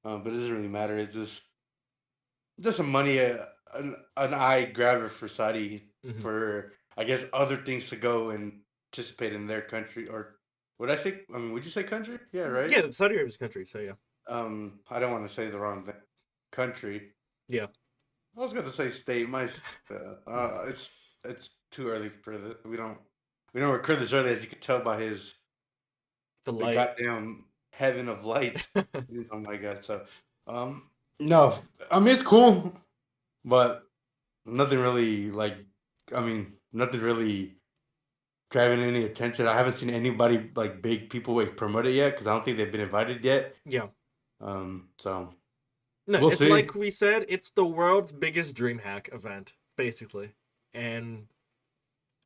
But it doesn't really matter. It's just a money, an eye grabber for Saudi Hmm. for I guess other things to go and participate in their country or would I say? I mean, would you say country? Yeah, right. Yeah, Saudi Arabia's country, so yeah. I don't want to say the wrong thing. Country. Yeah. I was going to say state. No. It's too early for this. We don't record this early, as you can tell by The the light. goddamn heaven of lights. Oh my god! So, um, no, I mean it's cool, but nothing really nothing really grabbing any attention. I haven't seen anybody like big people like promote it yet because I don't think they've been invited yet. Yeah. So No, we'll it's see. like we said, it's the world's biggest DreamHack event, basically. And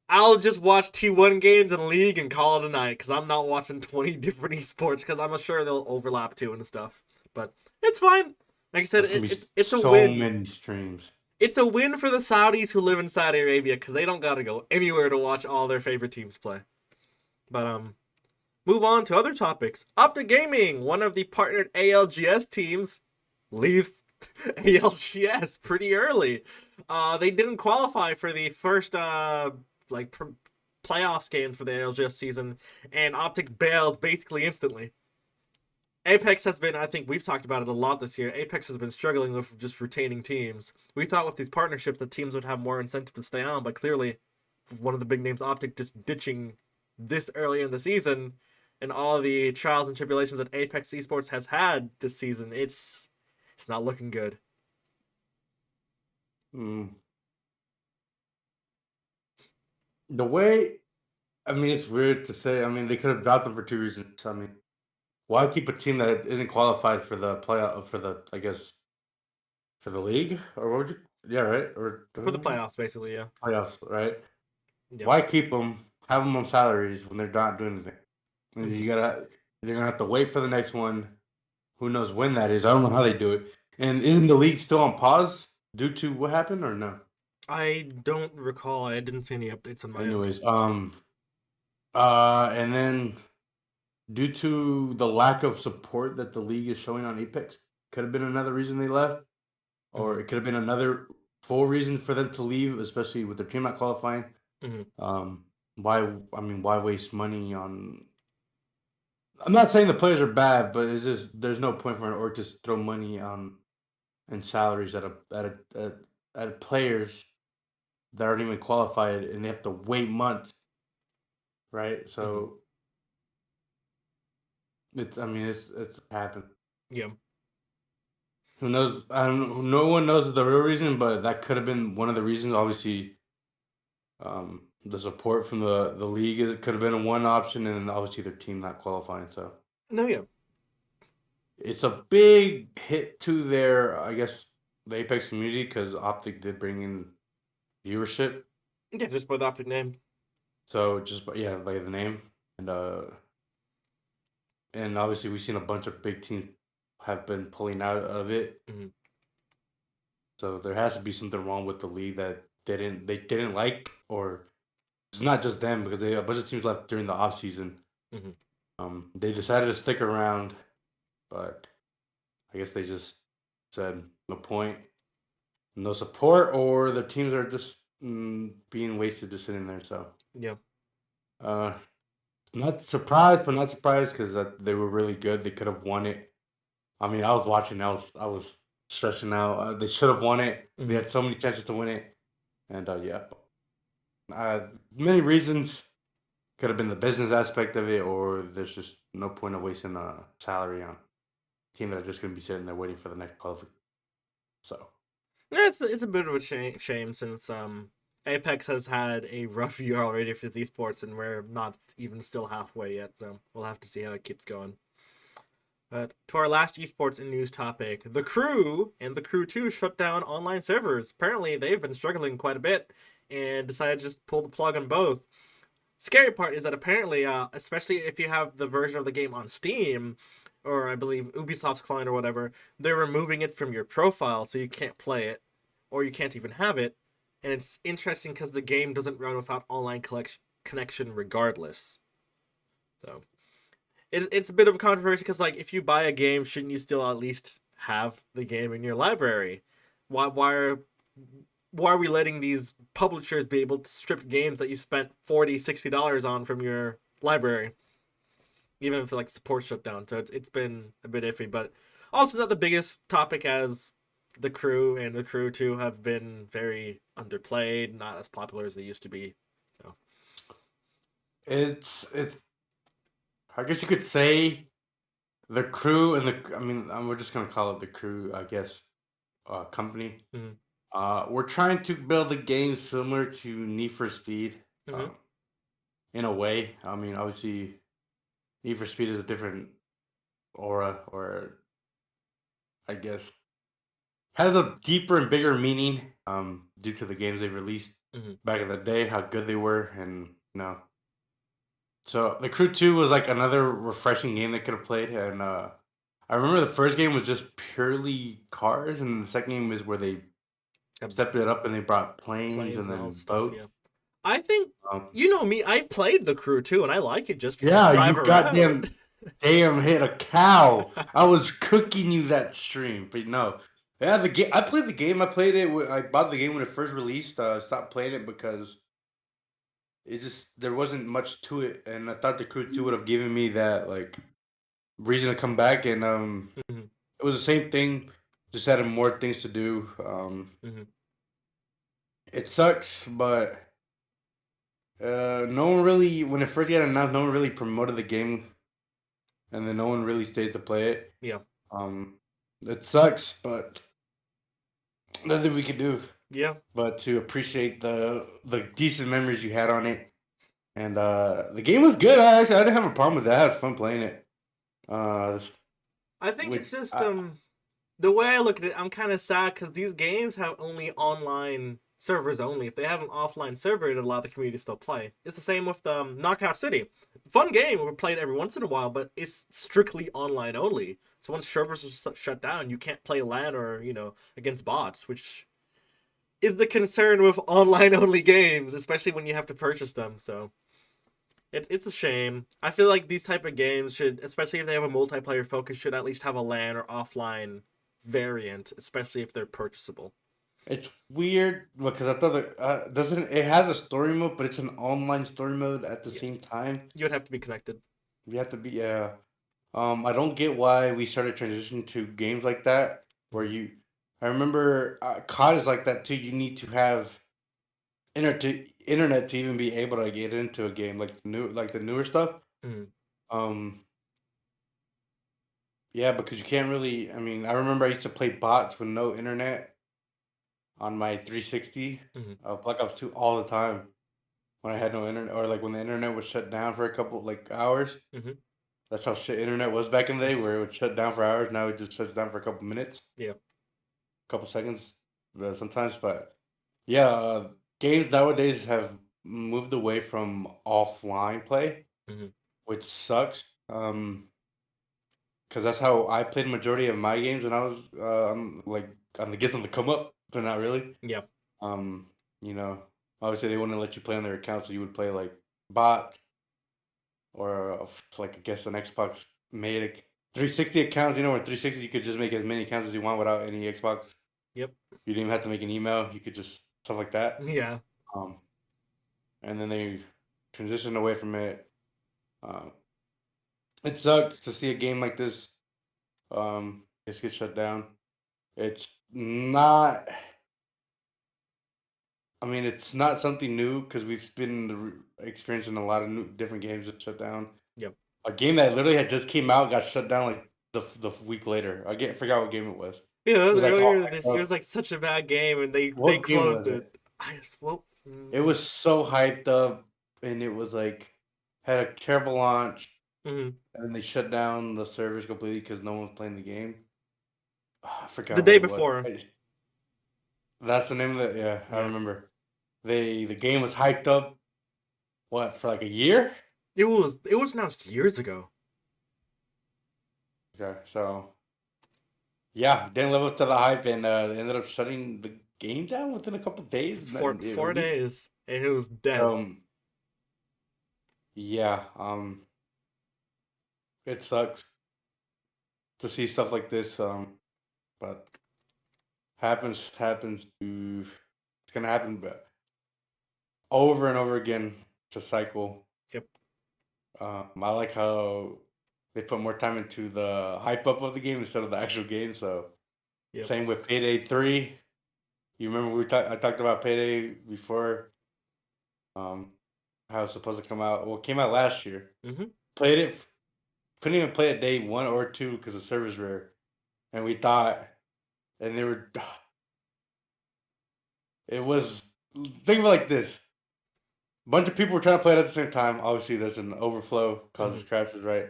I'll just watch T1 games and League and call it a night because I'm not watching 20 different esports because I'm sure they'll overlap too and stuff. But it's fine. Like I said, There's gonna be it's a so win. many streams. It's a win for the Saudis who live in Saudi Arabia because they don't gotta go anywhere to watch all their favorite teams play. But move on to other topics. Optic Gaming, one of the partnered ALGS teams, leaves ALGS pretty early. They didn't qualify for the first playoffs game for the ALGS season, and Optic bailed basically instantly. Apex has been, I think we've talked about it a lot this year. Apex has been struggling with just retaining teams. We thought with these partnerships that teams would have more incentive to stay on, but clearly, one of the big names, Optic, just ditching this early in the season, and all the trials and tribulations that Apex Esports has had this season, it's not looking good. The way, I mean, it's weird to say. I mean, they could have dropped them for two reasons. I mean, why keep a team that isn't qualified for the playoff for the, I guess, for the league, or what would you? Yeah, right. Or For the playoffs, basically. Yeah. playoffs, right? Yep. Why keep them? Have them on salaries when they're not doing anything. And Hmm. you're gonna have to wait for the next one. Who knows when that is? I don't know how they do it. And isn't the league still on pause due to what happened or no? I don't recall. I didn't see any updates on my end. Anyways, and then due to the lack of support that the league is showing on Apex, could have been another reason they left, Hmm. or it could have been another full reason for them to leave, especially with their team not qualifying. Hmm. Um, why? I mean, why waste money on? I'm not saying the players are bad, but it's just there's no point for an org to throw money on and salaries at players that aren't even qualified and they have to wait months, right? Hmm. So it's I mean it's happened. Yeah. Who knows? I don't know. No one knows the real reason, but that could have been one of the reasons. Obviously, the support from the league could have been one option, and then obviously their team not qualifying. So No. Yeah. it's a big hit to their, I guess, the Apex community because Optic did bring in viewership. Yeah. Just by the optic name. So just yeah, by the name and uh and obviously we've seen a bunch of big teams have been pulling out of it. Hmm. So there has to be something wrong with the league that they didn't like, or it's not just them because a bunch of teams left during the off season. Hmm. They decided to stick around, but I guess they just said no point, no support, or the teams are just being wasted just sitting there. So Yeah. uh, not surprised, but not surprised because they were really good. They could have won it. I mean, I was watching. I was stressing out. They should have won it. They Hmm. had so many chances to win it, and yeah, many reasons. Could have been the business aspect of it, or there's just no point of wasting a salary on a team that are just going to be sitting there waiting for the next qualification. So Yeah, it's a bit of a shame since Apex has had a rough year already for the esports, and we're not even still halfway yet. So we'll have to see how it keeps going. But to our last esports and news topic, the Crew and the Crew 2 shut down online servers. Apparently, they've been struggling quite a bit and decided to just pull the plug on both. Scary part is that apparently, especially if you have the version of the game on Steam, or I believe Ubisoft's client or whatever, they're removing it from your profile so you can't play it, or you can't even have it. And it's interesting because the game doesn't run without online connection regardless. So it's a bit of a controversy because like if you buy a game, shouldn't you still at least have the game in your library? Why are we letting these publishers be able to strip games that you spent $40-$60 on from your library, even if like support shut down? So it's been a bit iffy, but also not the biggest topic as the Crew and the Crew 2 have been very underplayed, not as popular as they used to be. So it's. I guess you could say the crew and I mean, we're just gonna call it the crew, I guess. Company. mm-hmm. We're trying to build a game similar to Need for Speed. Mm-hmm. In a way. I mean, obviously, Need for Speed is a different aura, or I guess has a deeper and bigger meaning. Due to the games they released Mm-hmm. back in the day, how good they were, and you know. So the Crew 2 was like another refreshing game they could have played, and I remember the first game was just purely cars, and the second game is where they stepped it up and they brought planes Planes and and all then this stuff. boats. Yeah, I think Um, you know me. I've played the Crew 2, and I like it just for yeah, drive you around. damn hit a cow. I was cooking you that stream, but no. Yeah, the game. I played the game. I played it. I bought the game when it first released. Stopped playing it because it just there wasn't much to it, and I thought the Crew 2 would have given me that like reason to come back, and Mhm, it was the same thing, just had more things to do. mhm. It sucks, but no one really, when it first got announced, no one really promoted the game, and then no one really stayed to play it. Yeah, Um, it sucks, but nothing we can do. Yeah. but to appreciate the decent memories you had on it. And the game was good. I didn't have a problem with that. I had fun playing it. Uh, I think with it's just the way I look at it, I'm kind of sad because these games have only online servers only. If they had an offline server, it'd allow the community to still play. It's the same with Knockout City. Fun game, we play it every once in a while, but it's strictly online only. So once servers are shut down, you can't play LAN or against bots, which is the concern with online only games, especially when you have to purchase them. So it's a shame. I feel like these type of games should, especially if they have a multiplayer focus, should at least have a LAN or offline variant, especially if they're purchasable. it's weird because I thought that doesn't it has a story mode, but it's an online story mode at the Yeah, same time. you would have to be connected. We have to be I don't get why we started transitioning to games like that where Mm-hmm. you. I remember COD is like that too. You need to have internet to even be able to get into a game like the newer stuff. Mm-hmm. Um, yeah, because you can't really. I mean, I remember I used to play bots with no internet on my 360 Mm-hmm. Black Ops 2 all the time when I had no internet or like when the internet was shut down for a couple like hours. Mm-hmm. That's how shit internet was back in the day, where it would shut down for hours. Now it just shuts down for a couple minutes, Yeah. couple seconds, sometimes. But yeah, games nowadays have moved away from offline play, Mm-hmm. which sucks. Because that's how I played majority of my games when I was like on the gets on the come up, but not really. Yeah. Um, you know, obviously they wouldn't let you play on their account, so you would play like bot or like I guess an Xbox made 360 accounts. You know, where 360 you could just make as many accounts as you want without any Xbox. Yep. You didn't even have to make an email. You could just stuff like that. Yeah. Um, and then they transitioned away from it. Um, it sucks to see a game like this just get shut down. It's not. I mean, it's not something new because we've been experiencing a lot of new different games that shut down. Yep. A game that literally had just came out got shut down like the week later. Forgot what game it was. Yeah, that It was was like all earlier this. hyped It up. was like such a bad game, and they What game closed was it. it? I just well. It was so hyped up, and it was like had a terrible launch, Mm-hmm. and then they shut down the servers completely because no one was playing the game. I The forgot what day it was. before. That's the name of it. Yeah, I Yeah. remember. The game was hyped up. What for like a year? It was announced years ago. Okay, so yeah, didn't live up to the hype, and they ended up shutting the game down within a couple days, It's four a four week. days, and it was dead. Um, yeah, it sucks to see stuff like this. But happens to it's gonna happen over and over again. It's a cycle. Yep. I like how they put more time into the hype up of the game instead of the actual game. So Yep. same with Payday 3. You remember I talked about Payday before. Um, how it's supposed to come out. Well, it came out last year. Mm-hmm. Played it. Couldn't even play it day 1 or 2 because the servers were. And we thought, and they were. It was. Think of it like this: bunch of people were trying to play it at the same time. Obviously, there's an overflow Mm-hmm. causes crashes, right?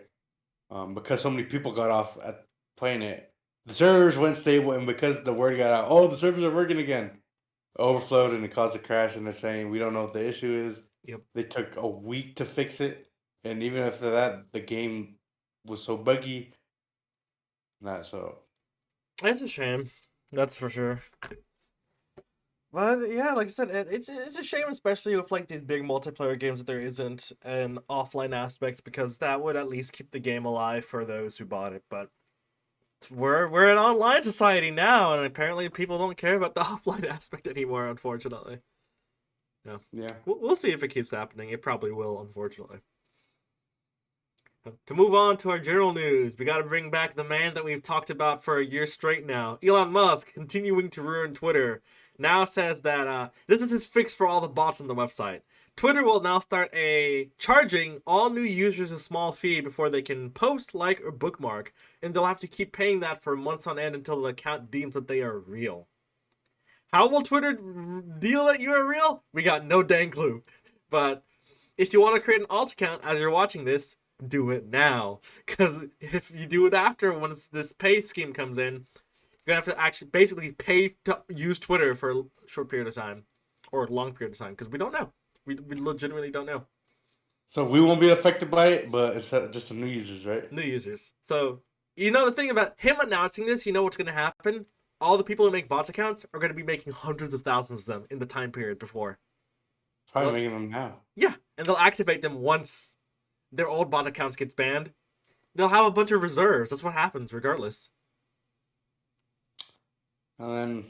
Because so many people got off at playing it. The servers went stable, and because the word got out, oh, the servers are working again. Overflowed and it caused a crash. And they're saying we don't know what the issue is. Yep. They took a week to fix it, and even after that, the game was so buggy. Not so. It's a shame. That's for sure. But yeah, like I said, it's a shame, especially with like these big multiplayer games, that there isn't an offline aspect because that would at least keep the game alive for those who bought it. But we're an online society now, and apparently people don't care about the offline aspect anymore. Unfortunately, yeah, Yeah. we'll see if it keeps happening. It probably will, unfortunately. To move on to our general news, we got to bring back the man that we've talked about for a year straight now. Elon Musk, continuing to ruin Twitter, now says that this is his fix for all the bots on the website. Twitter will now start charging all new users a small fee before they can post, like, or bookmark, and they'll have to keep paying that for months on end until the account deems that they are real. How will Twitter deal that you are real? We got no dang clue. But if you want to create an alt account as you're watching this, do it now. Because if you do it after, once this pay scheme comes in, you're gonna have to actually basically pay to use Twitter for a short period of time or a long period of time because we don't know. We legitimately don't know. So we won't be affected by it, but it's just the new users, right? New users. So you know the thing about him announcing this, you know what's gonna happen? All the people who make bots accounts are gonna be making hundreds of thousands of them in the time period before. Probably They'll, making them now. yeah, and they'll activate them once their old bot accounts gets banned. They'll have a bunch of reserves. That's what happens regardless. And then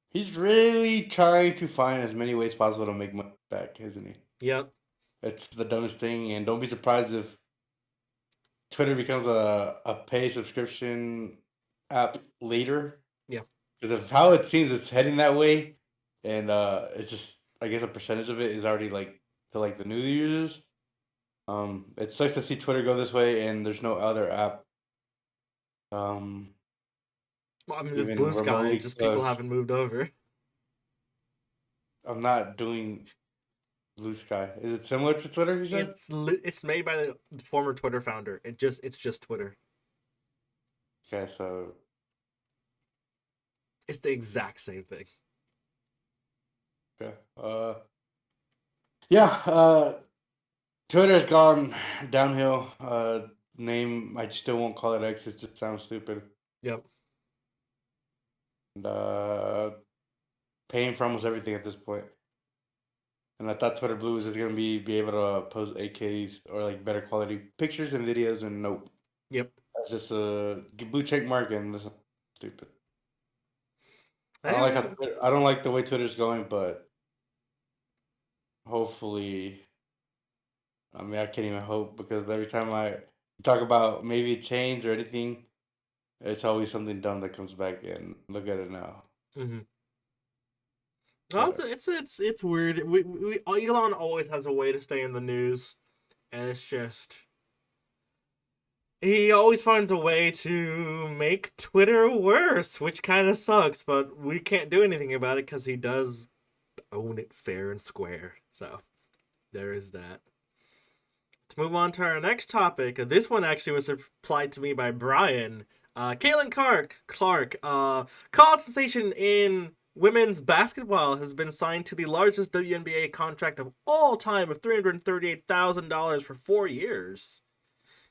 he's really trying to find as many ways possible to make money back, isn't he? Yep. It's the dumbest thing, and don't be surprised if Twitter becomes a pay subscription app later. Yeah. Because of how it seems it's heading that way, and it's just I guess a percentage of it is already like to like the new users. It sucks to see Twitter go this way, and there's no other app um Well, I mean, there's even Blue Sky. remotely Just people close. haven't moved over. I'm not doing Blue Sky. Is it similar to Twitter? You said? It's made by the former Twitter founder. It's just Twitter. Okay, so It's the exact same thing. okay. Yeah. Twitter has gone downhill. Name I still won't call it X. It just sounds stupid. Yep. And paying for almost everything at this point. And I thought Twitter Blue was just gonna be able to post 8Ks or like better quality pictures and videos, and nope. Yep. That's just a blue check mark, and this is stupid. Anyway, I don't like the way Twitter's going, but hopefully, I mean, I can't even hope because every time I talk about maybe a change or anything, it's always something dumb that comes back. And look at it now. mm-hmm. No, But it's weird. Elon always has a way to stay in the news, and it's just he always finds a way to make Twitter worse, which kind of sucks. But we can't do anything about it because he does own it fair and square. So there is that. To move on to our next topic, this one actually was supplied to me by Brian. Caitlin Clark, college sensation in women's basketball, has been signed to the largest WNBA contract of all time of $338,000 for 4 years.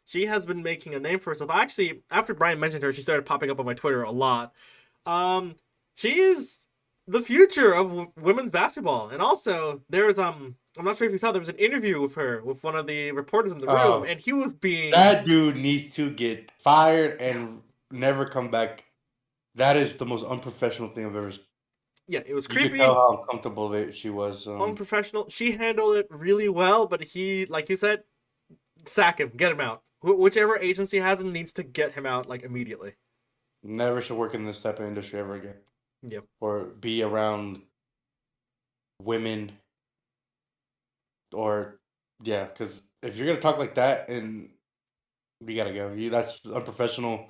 She has been making a name for herself. Actually, after Brian mentioned her, she started popping up on my Twitter a lot. Um, she is the future of women's basketball, and also there's I'm not sure if you saw there was an interview with her with one of the reporters in the room, and he was being that dude needs to get fired yeah and never come back. That is the most unprofessional thing I've ever seen. yeah it was You could tell creepy, how uncomfortable she was. unprofessional. She handled it really well, but he, like you said, sack him, get him out. Whichever agency has him needs to get him out like immediately. Never should work in this type of industry ever again, Yep. or be around women, or yeah, because if you're gonna talk like that, and you gotta go. That's unprofessional.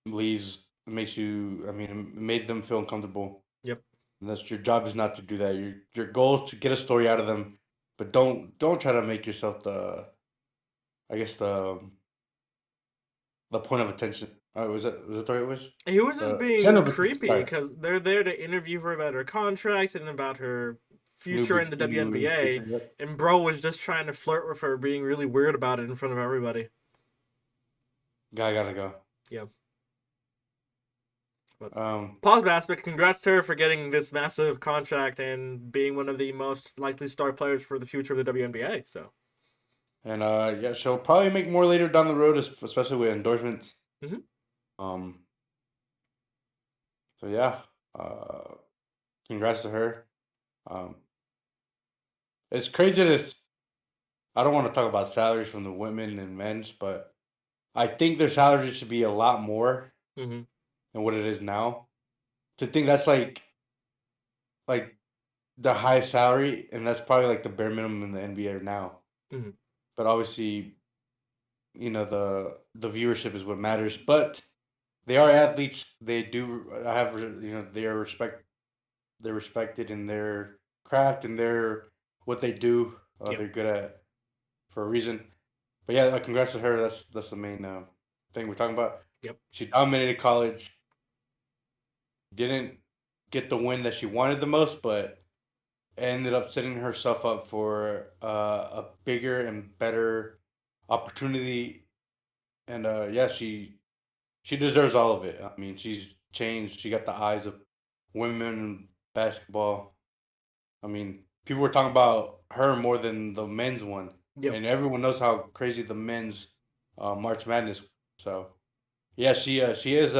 Leaves makes you. I mean, it made them feel uncomfortable. Yep. And that's your job is not to do that. Your goal is to get a story out of them, but don't try to make yourself the. I guess the point of attention. Was that the right word? He was just The being center of attention. creepy Sorry. because they're there to interview her about her contract and about her future in the New WNBA, future. Yep. and bro was just trying to flirt with her, being really weird about it in front of everybody. Guy gotta go. Yeah. But Um, positive aspect, congrats to her for getting this massive contract and being one of the most likely star players for the future of the WNBA. So, and yeah, she'll probably make more later down the road, especially with endorsements. mm-hmm. Um, so yeah, uh, congrats to her. Um, it's crazy that I don't want to talk about salaries from the women and men's, but I think their salaries should be a lot more Mm-hmm. than what it is now. To think that's like the highest salary, and that's probably like the bare minimum in the NBA now. Mm-hmm. But obviously, the viewership is what matters. But they are athletes. They do have, they are they're respected in their craft and their what they do. Yep. They're good at for a reason. But yeah, congrats to her. That's the main thing we're talking about. Yep. She dominated college. Didn't get the win that she wanted the most, but ended up setting herself up for a bigger and better opportunity. And yeah, she deserves all of it. I mean, she's changed. She got the eyes of women in basketball. I mean, people were talking about her more than the men's one, Yep. and everyone knows how crazy the men's March Madness. So yeah, she is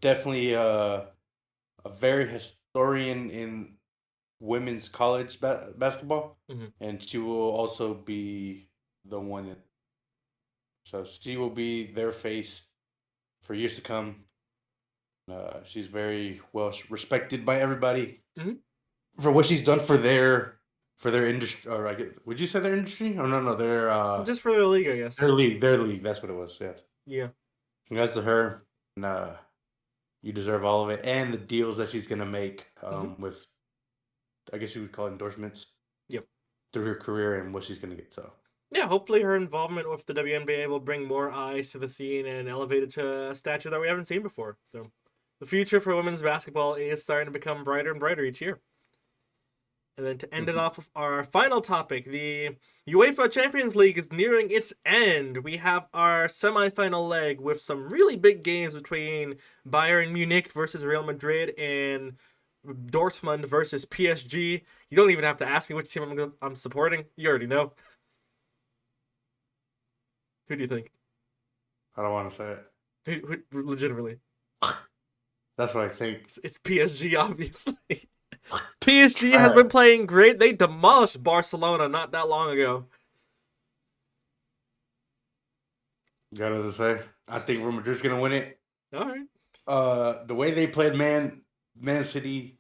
definitely a very historian in women's college basketball, Hmm. and she will also be the one. So she will be their face for years to come. She's very well respected by everybody Hmm. for what she's done for their industry. Or I get, would you say their industry? Oh no, no, Just for the league, I guess. their league. That's what it was. Yeah, Yeah. congrats to her. And, you deserve all of it, and the deals that she's gonna make Hmm. with, I guess you would call it endorsements Yep. through her career and what she's gonna get. So Yeah, hopefully her involvement with the WNBA will bring more eyes to the scene and elevate it to a stature that we haven't seen before. So the future for women's basketball is starting to become brighter and brighter each year. And then to end it Mhm. off with our final topic, the UEFA Champions League is nearing its end. We have our semifinal leg with some really big games between Bayern Munich versus Real Madrid and Dortmund versus PSG. You don't even have to ask me which team I'm supporting. You already know. Who do you think? I don't want to say Legitimately. it. That's what I think. It's PSG, obviously. PSG has been Trash. playing great. They demolished Barcelona not that long ago. Gotta say, I think Real Madrid's gonna win it. All right. The way they played Man City,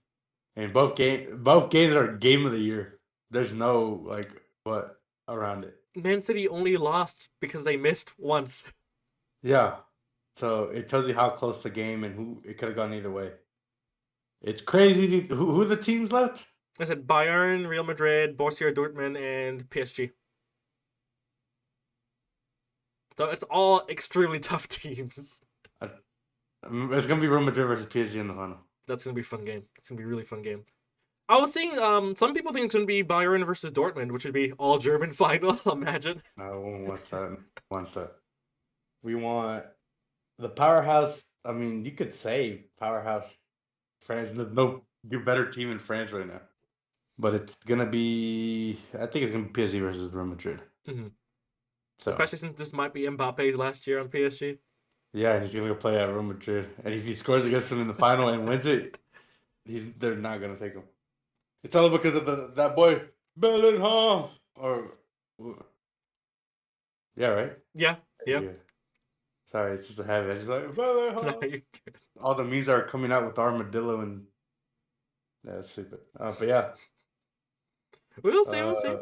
and both games are game of the year. There's no like what around it. Man City only lost because they missed once. Yeah, so it tells you how close the game and who it could have gone either way. It's crazy. Who the teams left? I said Bayern, Real Madrid, Borussia Dortmund, and PSG. So it's all extremely tough teams. I, it's gonna be Real Madrid versus PSG in the final. That's gonna be a fun game. It's gonna be a really fun game. I was seeing some people think it's gonna be Bayern versus Dortmund, which would be all German final. Imagine. No one wants that. Wants that. We want the powerhouse. I mean, you could say powerhouse France. There's no better team in France right now. But it's gonna be. I think it's gonna be PSG versus Real Madrid. Hmm. So Especially since this might be Mbappe's last year on PSG. yeah, he's gonna go play at Real Madrid, and if he scores against them in the final and wins it, they're not gonna take him. It's all because of that boy Bellingham. Or yeah, right. Yeah, yeah. Yeah. Sorry, it's just a habit. I just like Bellingham. All the memes are coming out with armadillo and yeah, it's stupid. But yeah, We'll see. We'll see. uh,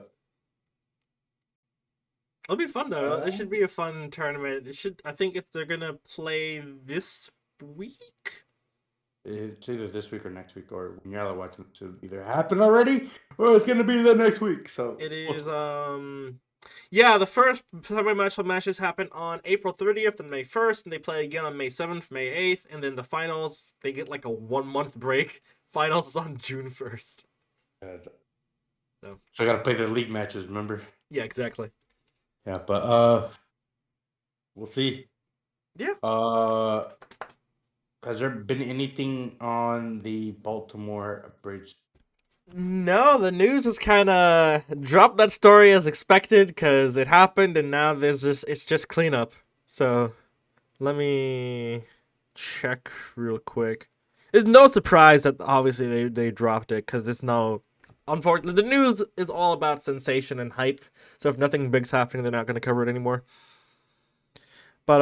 It'll be fun though. It uh, should be a fun tournament. It should. I think if they're gonna play this week, it's either this week or next week, or when y'all are watching, it should either happen already or it's gonna be the next week. So it is. Yeah, the first semi-match matches happen on April 30th and May 1st, and they play again on May 7th, May 8th, and then the finals they get like a 1 month break. Finals is on June 1st. So I gotta play their league matches. Remember? Yeah, exactly. Yeah, but we'll see. Yeah. Has there been anything on the Baltimore Bridge? No, the news has kind of dropped that story as expected because it happened, and now it's just cleanup. So let me check real quick. It's no surprise that obviously they dropped it because it's no. Unfortunately, the news is all about sensation and hype. So if nothing big's happening, they're not going to cover it anymore. But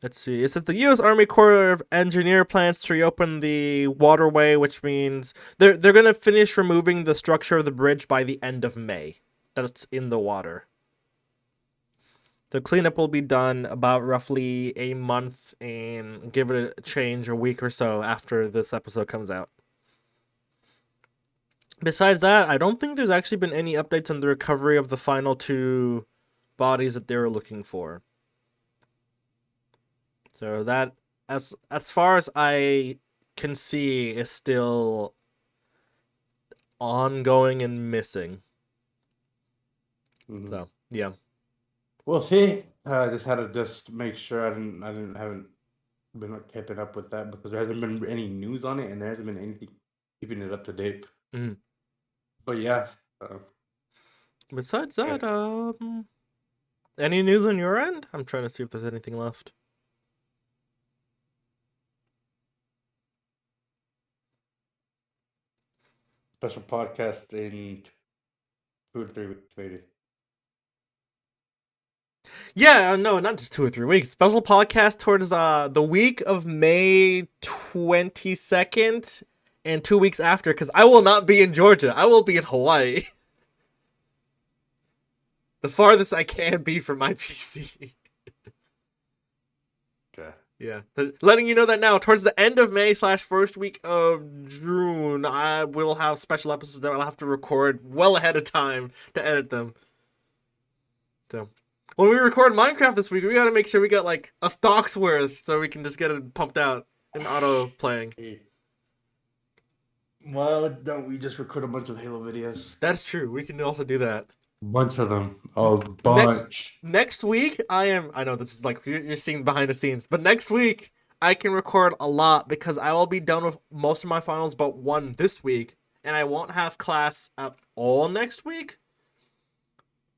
let's see. It says the U.S. Army Corps of Engineer plans to reopen the waterway, which means they're gonna finish removing the structure of the bridge by the end of May. That's in the water. The cleanup will be done about roughly a month and give it a change a week or so after this episode comes out. Besides that, I don't think there's actually been any updates on the recovery of the final 2 bodies that they were looking for. So that, as far as I can see, is still ongoing and missing. Mhm. So yeah. We'll see. I just had to just make sure haven't been keeping up with that because there hasn't been any news on it and there hasn't been anything keeping it up to date. Mhm. But yeah, Besides that, any news on your end? I'm trying to see if there's anything left. special podcast in 2 or 3 weeks, maybe. Yeah, no, not just 2 or 3 weeks. Special podcast towards the week of May 22nd and 2 weeks after, because I will not be in Georgia. I will be in Hawaii. The farthest I can be from my PC. Okay. Yeah, letting you know that now. Towards the end of May / first week of June, I will have special episodes that I'll have to record well ahead of time to edit them. So, when we record Minecraft this week, we gotta make sure we got like a stock's worth so we can just get it pumped out in auto playing. Why don't we just record a bunch of Halo videos? That's true. We can also do that. A bunch of them. A bunch. Next week, I know this is like you're seeing behind the scenes, but next week I can record a lot because I will be done with most of my finals but one this week, and I won't have class at all next week.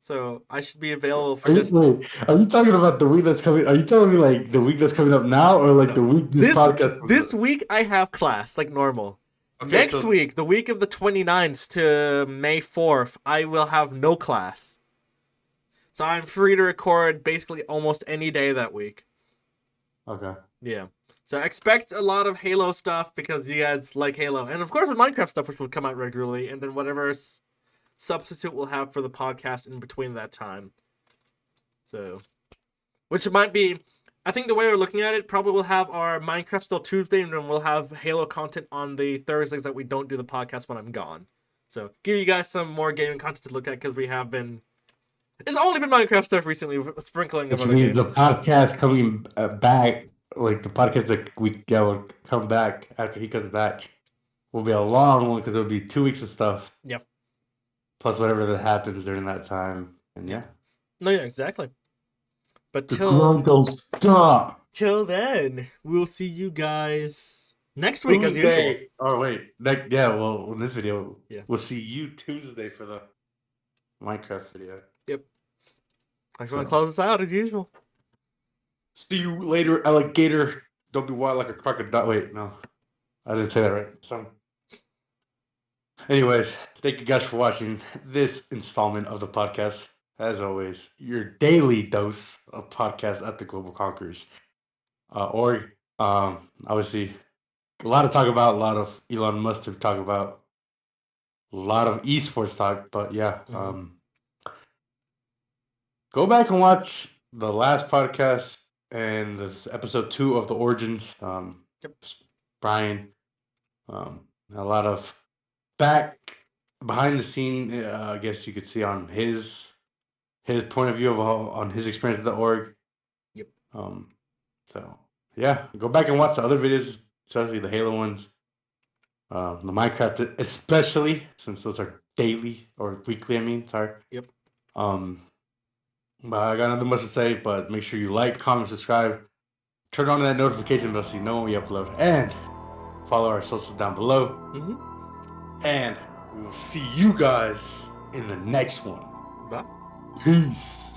So I should be available for just. Wait, are you talking about the week that's coming? Are you telling me like the week that's coming up now, or like No. the week this podcast? This week I have class like normal. Okay, Next week, the week of the 29th to May 4th, I will have no class. So I'm free to record basically almost any day that week. Okay. Yeah. So expect a lot of Halo stuff because you guys like Halo. And of course with Minecraft stuff, which will come out regularly. And then whatever substitute we'll have for the podcast in between that time. So, which might be... I think the way we're looking at it, probably we'll have our Minecraft still Tuesday, and then we'll have Halo content on the Thursdays that we don't do the podcast when I'm gone. So, give you guys some more gaming content to look at because we have been... It's only been Minecraft stuff recently, sprinkling Which of other means games. the podcast coming back, like the podcast that will come back after he comes back, will be a long one because it'll be 2 weeks of stuff. Yep. Plus whatever that happens during that time, and yeah. No, yeah, exactly. But the grind don't stop. Till then, we'll see you guys next week as usual. Oh wait, well, in this video, we'll see you Tuesday for the Minecraft video. Yep. I just want to close this out as usual. See you later, alligator. Don't be wild like a crocodile. Wait, no, I didn't say that right. Anyways, thank you guys for watching this installment of the podcast. As always, your daily dose of podcast at the Global Conquerors. Obviously, a lot to talk about, a lot of Elon Musk to talk about, a lot of esports talk, but yeah. Go back and watch the last podcast and this episode 2 of the Origins. Brian, a lot of behind the scene, I guess you could see on his point of view on his experience with the org. Yep. So yeah, go back and watch the other videos, especially the Halo ones, the Minecraft, especially since those are daily or weekly. I mean, sorry. Yep. But I got nothing much to say. But make sure you like, comment, subscribe, turn on that notification bell so you know when we upload, and follow our socials down below. And we will see you guys in the next one. Bye. Peace.